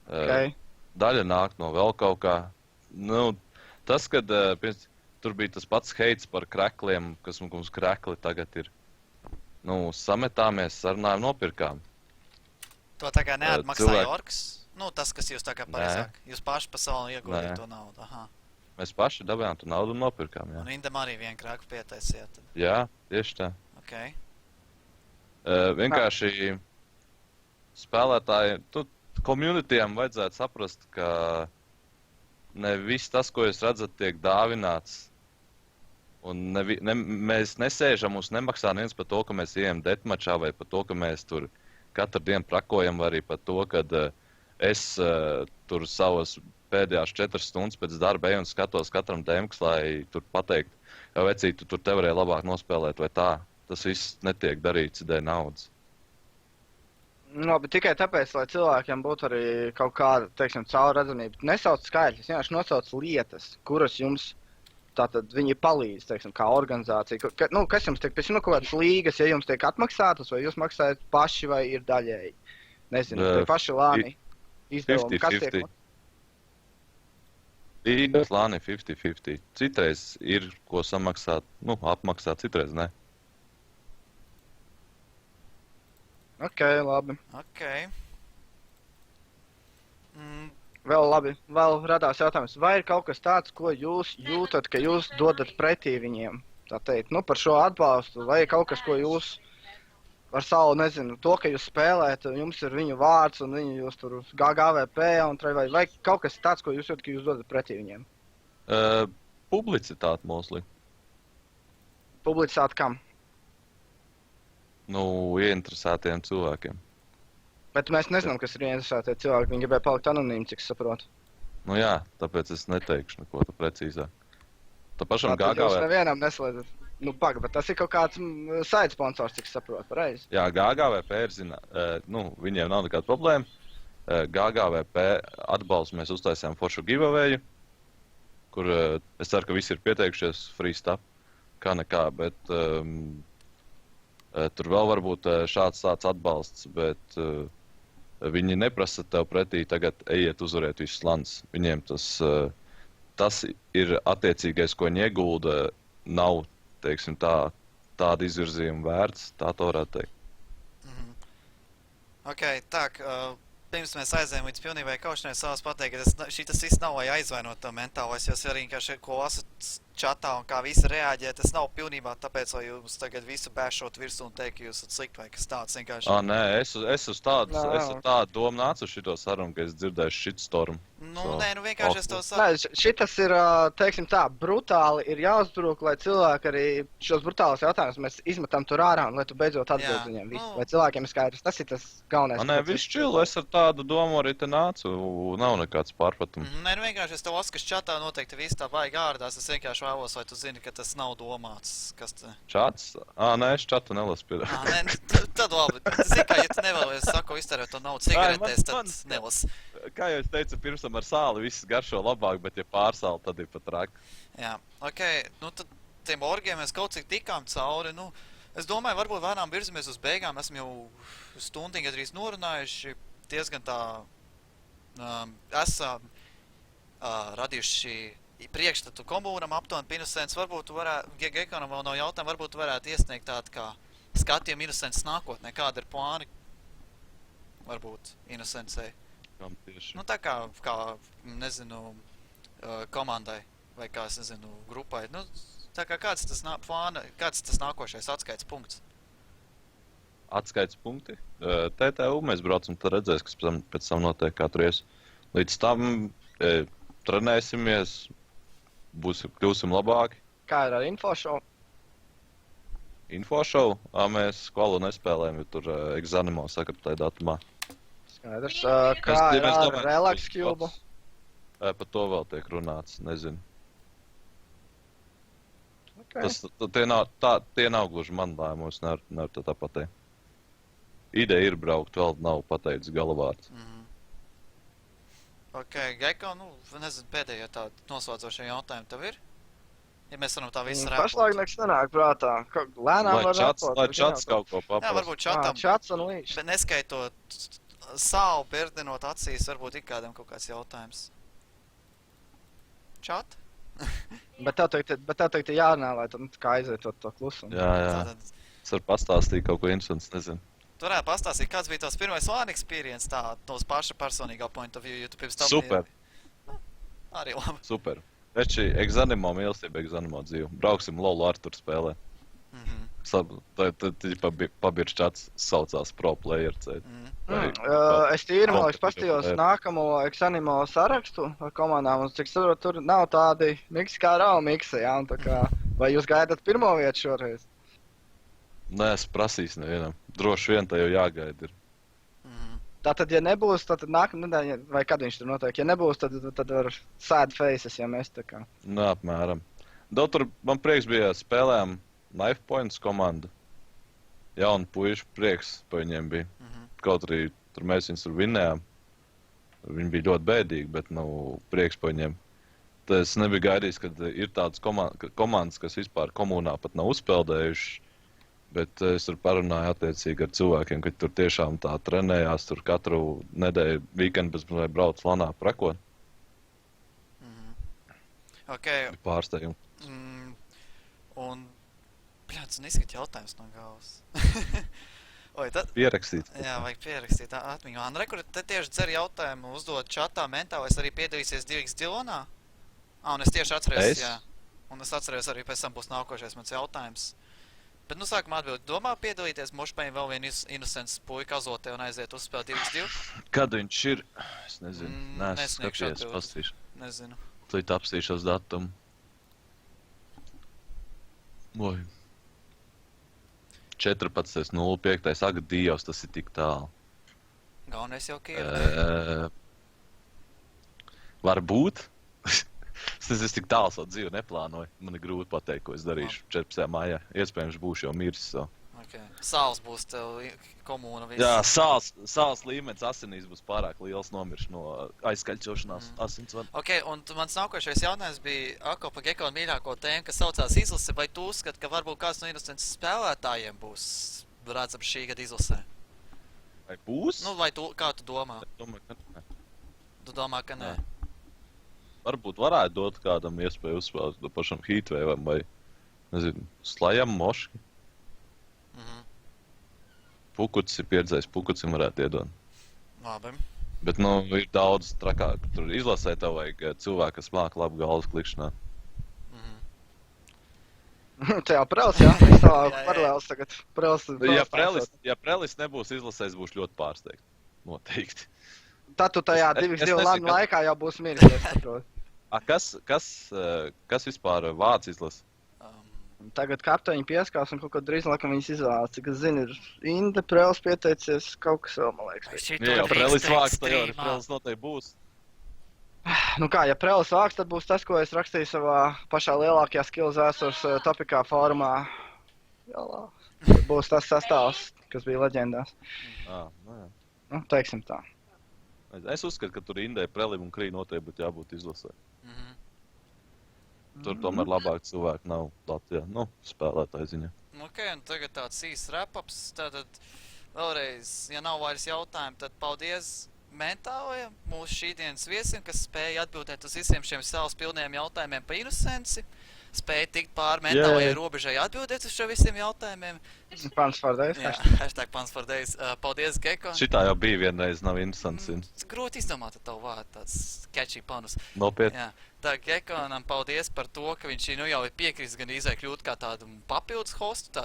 Okay. Daļa nāk no vēl kaut kā. Nu, tas, kad tur bija tas pats heits par krekliem, kas mums krekli tagad ir. Nu, sametāmies, sarunājām, nopirkām. To tā kā neatmaksāja orks? Nu, tas, kas jūs tā kā pareizāk. Jūs paši pa savu ieguldīt to naudu. Aha. Mēs paši dabējām to naudu un nopirkām, jā. Un Indam arī vienu krēku pietaisiet. Jā, tieši tā. Okay. Vienkārši spēlētāji, communityam vajadzētu saprast, ka ne viss tas, ko jūs redzat, tiek dāvināts. Un mēs nesēžam, mums nemaksā neviens par to, ka mēs ejam deathmatchā vai par to, ka mēs tur katru dienu prakojam, vai arī par to, ka es tur savas pēdējās 4 stundas pēc darba eju un skatos katram demks, lai tur pateikt, ja vecīt, tu tur te varēja labāk nospēlēt vai tā. Tas viss netiek darīts dēļ naudas. No, bet tikai tāpēc, lai cilvēkiem būtu arī kaut kāda, teiksim, caurredzamība. Nesauc skaļļus, vienkārši nosauc lietas, kuras jums tātad viņi palīdz, teiksim, kā organizācija. Kas jums tiek, pēc kaut kādas līgas, ja jums tiek atmaksātas, vai jūs maksājat paši, vai ir daļēji? Nezinu, tie paši lāni izdevumi. 50-50. Līgas lāni 50-50. Citreiz ir, ko samaksāt, apmaksāt, citreiz ne. Ok, labi. Ok. Vēl labi. Vēl radās jautājums. Vai ir kaut kas tāds, ko jūs jūtat, ka jūs dodat pretī viņiem? Tā teikt, par šo atbalstu. Vai ir kaut kas, ko jūs ar savu, nezinu, to, ka jūs spēlējat, jums ir viņu vārds un viņi jūs tur GGVP un vai kaut kas tāds, ko jūs jūtat, ka jūs dodat pretī viņiem? Publicitāte, mostly. Publicitāte kam? Ieinteresētiem cilvēkiem. Bet mēs nezinām, kas ir ieinteresētie cilvēki. Viņi gribēja palikt anonīmi, cik saprotu. Nu jā, tāpēc es neteikšu neko tu precīzāk. Tā pašam GGVP... Jūs nevienam neslēdzat. Bet tas ir kaut kāds side sponsors, cik saprotu, pareizi. Jā, GGVP ir, viņiem nav nekāda problēma. GGVP atbalstu mēs uztaisījām foršu giveawayu, kur es ceru, ka visi ir pieteikušies free stuff, kā nekā, bet... Tur vēl varbūt šāds tāds atbalsts, bet viņi neprasa tev pretī tagad ejiet uzvarēt visus lands. Viņiem tas ir attiecīgais, ko viņi iegulda, nav, teiksim, tāda izvirzījuma vērts, tā to varētu teikt. Ok, tak, pirms mēs aizējām līdz pilnībai kaušanai, es vēlos pateikt, ka šitas viss nav, lai aizvainot to mentālo, es jau arī vienkārši, ko lasu čatā un kā visi reaģē, tas nav pilnībā tāpēc, lai jūs tagad visu bēšot virsū un teikt, ka jūs esat slikti vai kas tāds vienkārši. Nē, es uz tādu domu nācu šito sarunu, ka es dzirdēju shitstorm. Nē, vienkārši es to saku. Nē, šitas ir, teiksim tā, brutāli ir jāuzbruk, lai cilvēki arī šos brutālus jautājumus mēs izmetam tur ārā un lai tu beidzot atbild viņiem visu. Lai cilvēkiem ir skaidrs, tas ir tas galvenais. Nē, viss čil, es ar tādu domu arī te nācu, nav nekāds pārpratums. Nē, vienkārši es tev lasu, ka čatā noteikti viss tā baigi ārdās, es vienkārši vēlos, lai tu zini, ka tas nav domāts, kas te... Čats? Nē, es čatu nelasu pie. Nē, tad labi, zini, kā, ja tu nevēlies sako iztērēt to naudu cigaretēs, tad nelas. Kā jau es teicu, pirms tam ar sāli viss garšo labāk, bet ja pārsāli, tad ir pat raki. Jā, ok, nu tad tiem orgiem mēs kaut cik tikām cauri, nu, es domāju, varbūt vairām virzamies uz beigām, esam jau stundiņu gadrīz norunājuši, diezgan tā, esam radījuši priekšstatu komunam aptuveni Innocents, varbūt tu varētu, ja Gekonam vēl nav jautājumu, varbūt tu varētu iesniegt tādu kā skatījumu Innocents nākotnē, kāda ir plāni, varbūt Innocentsei. Nu tā kā nezinu, komandai, vai kā, es nezinu, grupai, nu, tā kā kāds tas nākošais atskaits punkts? Atskaits punkti? TTU mēs braucam, tad redzēs, kas pēc tam notiek katru ies. Līdz tam trenēsimies, kļūsim labāki. Kā ir ar infošovu? Infošovu? Mēs skolu nespēlējam, jo tur Exanimo sakartēja datumā. Skaidrs, kā ir ar Relax Cube? Par to vēl tiek runāts, nezinu. Okay. Tie nav gluži man lēmums, nevar tā pateikt. Ideja ir braukt, vēl nav pateicis galvārds. Ok, Geko, nu, nezinu, pēdējā tāda noslēdzošie jautājumi tev ir? Ja mēs varam tā visu repot. Pašlaik nekas nenāk prātā. Lēnām var repot. Lai čats kaut ko paprast. Jā, varbūt čatam. Čats un līdz. Bet neskaitot sālu pērdenot acīs, varbūt ir kādam kaut kāds jautājums. Čat? Bet tev tagad ir jārunā, lai tu kā aiziet to klusumu. Jā. Es varu pastāstīt kaut ko interesants, nezinu. Tu varētu pastāstīt, kāds bija tavs pirmais LAN experience tā, no paša personīgā point of view, jo tu pirms tam... Super. Arī labi. Super. Veči, Exanimo mīlestība, Exanimo dzīvu. Brauksim LoL Artur spēlē. Tad pabirš čats saucās Pro Player C. Es tīri, man liekas, pastījos nākamo Exanimo sarakstu ar komandām, un cik saprotu, tur nav tādi miksi kā Rau miksi, jā, un tā kā, vai jūs gaidat pirmo vietu šoreiz? Nē, es prasīšu nevienam. Droši vien tā jau jāgaida ir. Tātad, ja nebūs, tad nākamā nedēļa, vai kad viņš tur notiek, ja nebūs, tad var sad faces, ja mēs tā kā. Nē, apmēram. Tur man prieks bija spēlējām Knife Points komandu. Jauni puiši prieks pa viņiem bija. Kaut arī tur mēs viņus tur vinnējām. Viņi bija ļoti bēdīgi, bet prieks pa viņiem. Tad es nebiju gaidījis, kad ir tādas komandas, kas vispār komunā pat nav uzpeldējuši. Bet es tur parunāju attiecīgi ar cilvēkiem, ka tur tiešām tā trenējās, tur katru nedēļu weekendu bez mazliet brauc lanā prakot. Ok. Pārsteigumu. Un, bļāc, un izskat jautājums no galvas. Pierakstīt. Jā, vajag pierakstīt atmiņu. Andrei, kur te tieši dzer jautājumu uzdot čatā mentālais arī piedalīsies 2x Dilonā? Un es tieši atceros, jā. Un es atceros arī pēc tam būs nākošais mans jautājums. Bet, sākumā atbildi, domā piedalīties, mošpaņi vēl vienu Innocents puika azotē un aiziet uzspēlēt 2x2? Kad viņš ir? Es nezinu. Nesniegšu skaties, pastīšu. Nezinu. Tūlīt apstīšos datumu. Oj. 14.05. Ak, Dievs, tas ir tik tālu. Galvenais jau ir. Varbūt. Es tik tālu savu dzīvi neplānoju. Man ir grūti pateikt, ko es darīšu 14. maijā. Iespējams, būšu jau miris. Ok. Ok. Sāls būs tev komūna viss. Jā, sāls līmenis asinīs būs pārāk liels nomirš no aizskaļķošanās asinsvadu. Ok, un mans nākošais jautājums bija Ako pa Gekona mīļāko tēmu, kas saucās izlase. Vai tu uzskati, ka varbūt kāds no Innocents spēlētājiem būs redzams šī gada izlasē? Vai būs? Nu, vai tu, kā tu domā? Domāju, ka nē. Tu domā, ka nē? Varbūt varētu dot kādam iespēju uzspēlēt pašam Heatwave'am vai, nezinu, Slajam, Moški. Pukuts ir pieredzējis, Pukucim varētu iedot. Labi. Bet, nu, ir daudz trakāk. Tur izlasē tev vajag cilvēku, kas māk labu galvas klikšanā. Te jau Prelis, jā? Es tā Jā, jā. paralēlis tagad. Ja Prelis nebūs izlasējis, būs ļoti pārsteigts. Noteikti. Tad tu tajā Es 2-2 nezinu, lēmu kas- laikā jau būs miris, es saprotu. Kas vispār vāc izlas? Tagad kapteiņi pieskās un kaut ko drīz laikam viņas izvēlās. Cik es zinu, ir Inde, Prelis pieteicies, kaut kas vēl, man liekas. Ja jau Prelis vāks, tad jau Prelis noteikti būs. Nu kā, ja Prelis vāks, tad būs tas, ko es rakstīju savā pašā lielākajā skills vēstures topikā formā. Jālā. Būs tas sastāvs, kas bija leģendās. Nu jā. Nu, teiksim tā. Es uzskatu, ka tur Indai, Prelim un Krī noteikti būtu jābūt izlasē. Tur tomēr labāk cilvēki nav Latvijā, nu, spēlētāji ziņā. Ok, un tagad tāds īsts wrap-ups. Tātad, vēlreiz, ja nav vairs jautājumu, tad paldies Mentālajam, mūsu šīdienas viesim, kas spēja atbildēt uz visiem šiem savas pilniem jautājumiem pa Innocenci. Spēja tikt pāri mentālajai robežai atbildēt uz šo visiem jautājumiem. Pants Fardējs. Jā, hashtag Pants Fardējs. Paldies, Gekon. Šitā jau bija vienreiz, nav interesants. Grūti izdomāt tavu vārdu, tāds catchy panus. Nopietni. Jā, tā Gekonam paldies par to, ka viņš nu jau ir piekris gan izai kļūt kā tādu papildus hostu,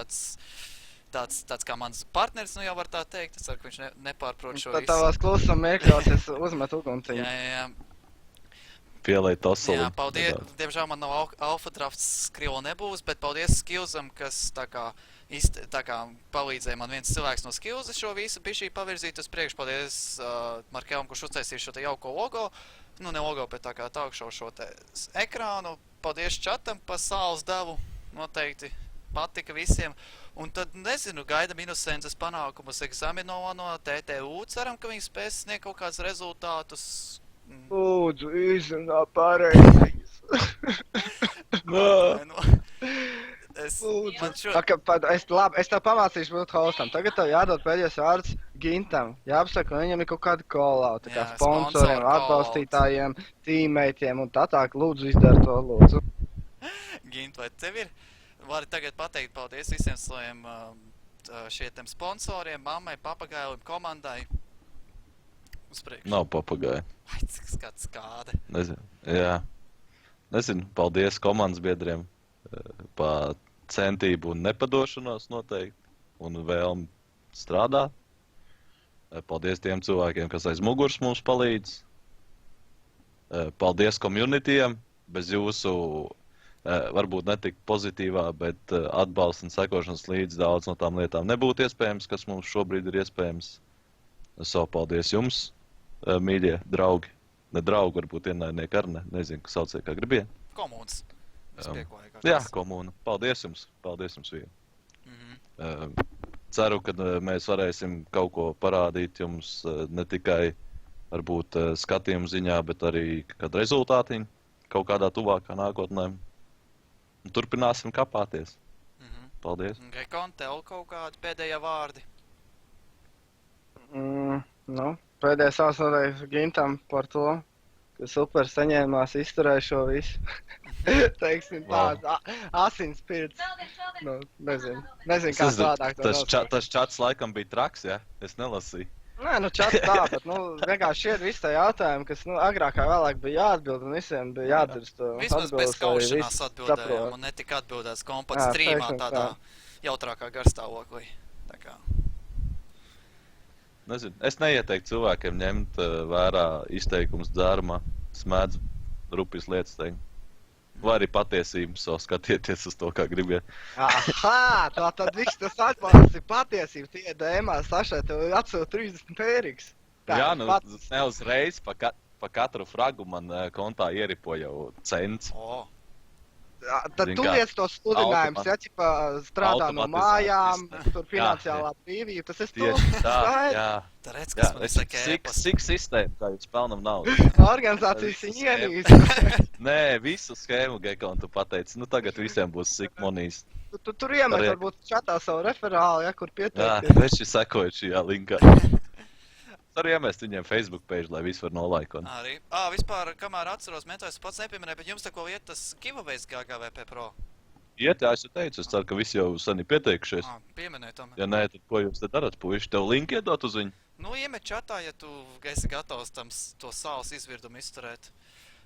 tāds kā mans partneris, nu jau var tā teikt. Es ceru, ka viņš nepārprot šo Tad tavās klusam mirkļos es uzmetu uguntiņu. Jā. Pielēt tosoli. Jā, paldies. Diemžēl man nav alfa drafts skrilo nebūs, bet paldies Skillsam, kas tā kā palīdzēja man viens cilvēks no Skillsa šo visu bišķī pavirzīt uz priekšu. Paldies Markelam, kurš uztaisīja šo te jauko logo. Nu, ne logo, bet tā kā talkšau šo te ekrānu. Paldies čatam par sāls devu. Noteikti patika visiem. Un tad, nezinu, gaidam Innocences panākumus eksāmeno no TTU. Ceram, ka viņi spēs sniegt kaut kādus rezultātus. Lūdzu, izrunā pareizi. Es tev pamācīšu būt hostam. Tagad tev jādod pēdējais vārds Gintam. Jāapsaka, ka viņam ir kaut kāda call-out. Tā kā sponsoriem, atbalstītājiem, teammateiem un tā. Lūdzu, izdara to, lūdzu. Gint, vai tev ir? Vari tagad pateikt paldies visiem saviem šiem sponsoriem, mammai, papagailim, komandai. Uz priekšu. Nav papagāja. Ai, cik skats kāde. Nezinu, paldies komandas biedriem pa centību un nepadošanos noteikti un vēlmi strādāt. Paldies tiem cilvēkiem, kas aiz muguras mums palīdz. Paldies communityiem. Bez jūsu, varbūt netik pozitīvā, bet atbalsta un sekošanas līdz daudz no tām lietām nebūtu iespējams, kas mums šobrīd ir iespējams. Paldies jums, mīļie draugi. Ne draugi, varbūt ienaidnieki ar nezinu, kas sauciet, kā gribie. Komūns. Jā, komūna. Paldies jums vien. Ceru, ka mēs varēsim kaut ko parādīt jums ne tikai varbūt skatījumu ziņā, bet arī kādu rezultātiņu kaut kādā tuvākā nākotnē. Un turpināsim kapāties. Paldies. Gekon, tev kaut kādi pēdējie vārdi? Pēdējais vārds noteikti Gintam par to, ka super saņēmās izturēja šo visu. Teiksim tāds asinspirts. Nezinu kā strādāt to nosaukt. Tas čats laikam bija traks, ja? Es nelasīju. Nē, čats tā, bet vienkārši šeit visi tā jautājumi, kas agrāk vai vēlāk bija jāatbild un visiem bija jādara to atbildes. Vismaz bez kaušanās atbildējām un netika atbildēts kompats strīmā tādā jautrākā garstāvoklī. Tā kā. Nezinu, es neieteiktu cilvēkiem ņemt vērā izteikums dzērumā, smēdz rupjas lietas teikt. Vai arī patiesību skatieties uz to, kā gribiet. Aha, tā tad viss tas atbalsts ir patiesība. Tie dēmā, Sašai, tev atsūt 30 eiriks. Jā, neuzreiz pa katru fragu man kontā ieripo jau cents. Tad Zini tu kā, liec tos sludinājumus, ja ķipa strādā no mājām, automatizēta tur finansiālā brīvība, tas ir tu. Tieši tā, Skaidrs. jā. Tā redz, Jā, kas man es izsaka cik sistēma, kā jūs pelnam naudu. Organizācijas Visu ienīst. Nē, visu schēmu, Geko, un tu pateici, nu tagad visiem būs sikmonīs. Tu tur iemet Arī- varbūt čatā savu referālu, ja, kur Jā, pieteikties. veči sekojot šajā linkā. Arī iemest viņiem Facebook page, lai viss var nolaikot. Arī. Vispār, kamēr atceros, mentāls pats nepieminēja, bet jums tako iet tas giveaways GGVP Pro. Iet, jā, es jau teicu, es ceru, ka visi jau sen ir pieteikušies. Pieminēja tomēr. Ja nē, tad ko jūs te darat, puiši? Tev link iedot uz viņu? Nu, iemet čatā, ja tu esi gatavs tam to sāls izvirdumu izturēt.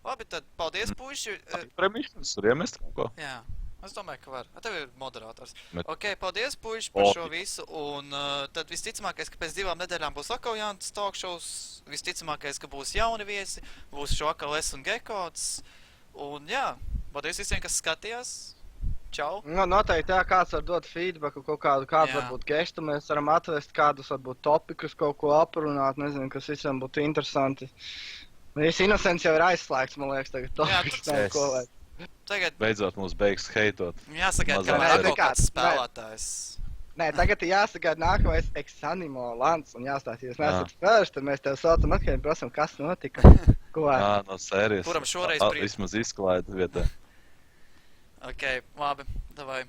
Labi, tad paldies, puiši. Premišķis, tur iemest kaut ko. Jā, es domāju, ka var. Tev ir moderators. Bet- Ok, paldies, puiši, par O. šo visu. Un tad visticamākais, ka pēc 2 nedēļām būs atkal jauns talk shows. Visticamākais, ka būs jauni viesi. Būs šo atkal es un Gekots. Un jā, paldies visiem, kas skatījās. Čau! Nu, noteikti, jā, kāds var dot feedbacku, kādu Jā. varbūt gestu mēs varam atvest, kādus varbūt topikus kaut ko aprunāt, nezinu, kas visiem būtu interesanti. Viss Innocents jau ir aizslēgts, man liekas, tagad topiks nav yes. ko vajag. Tagad Beidzot mums beigs heitot. jāsaka, Mazāk. ka Nē, vēl nekāds, kaut kāds nē. spēlētājs. Nē, tagad ir jāsagaida nākamais Exanimo Lants un jāstāsta, ja jūs neesat spēlējuši, tad mēs tev saucam atkārt un prasam, kas notika. Ko? Jā, no sērijas. Kuram šoreiz A, pri- Vismaz izklaida vietā. Ok, labi, davai.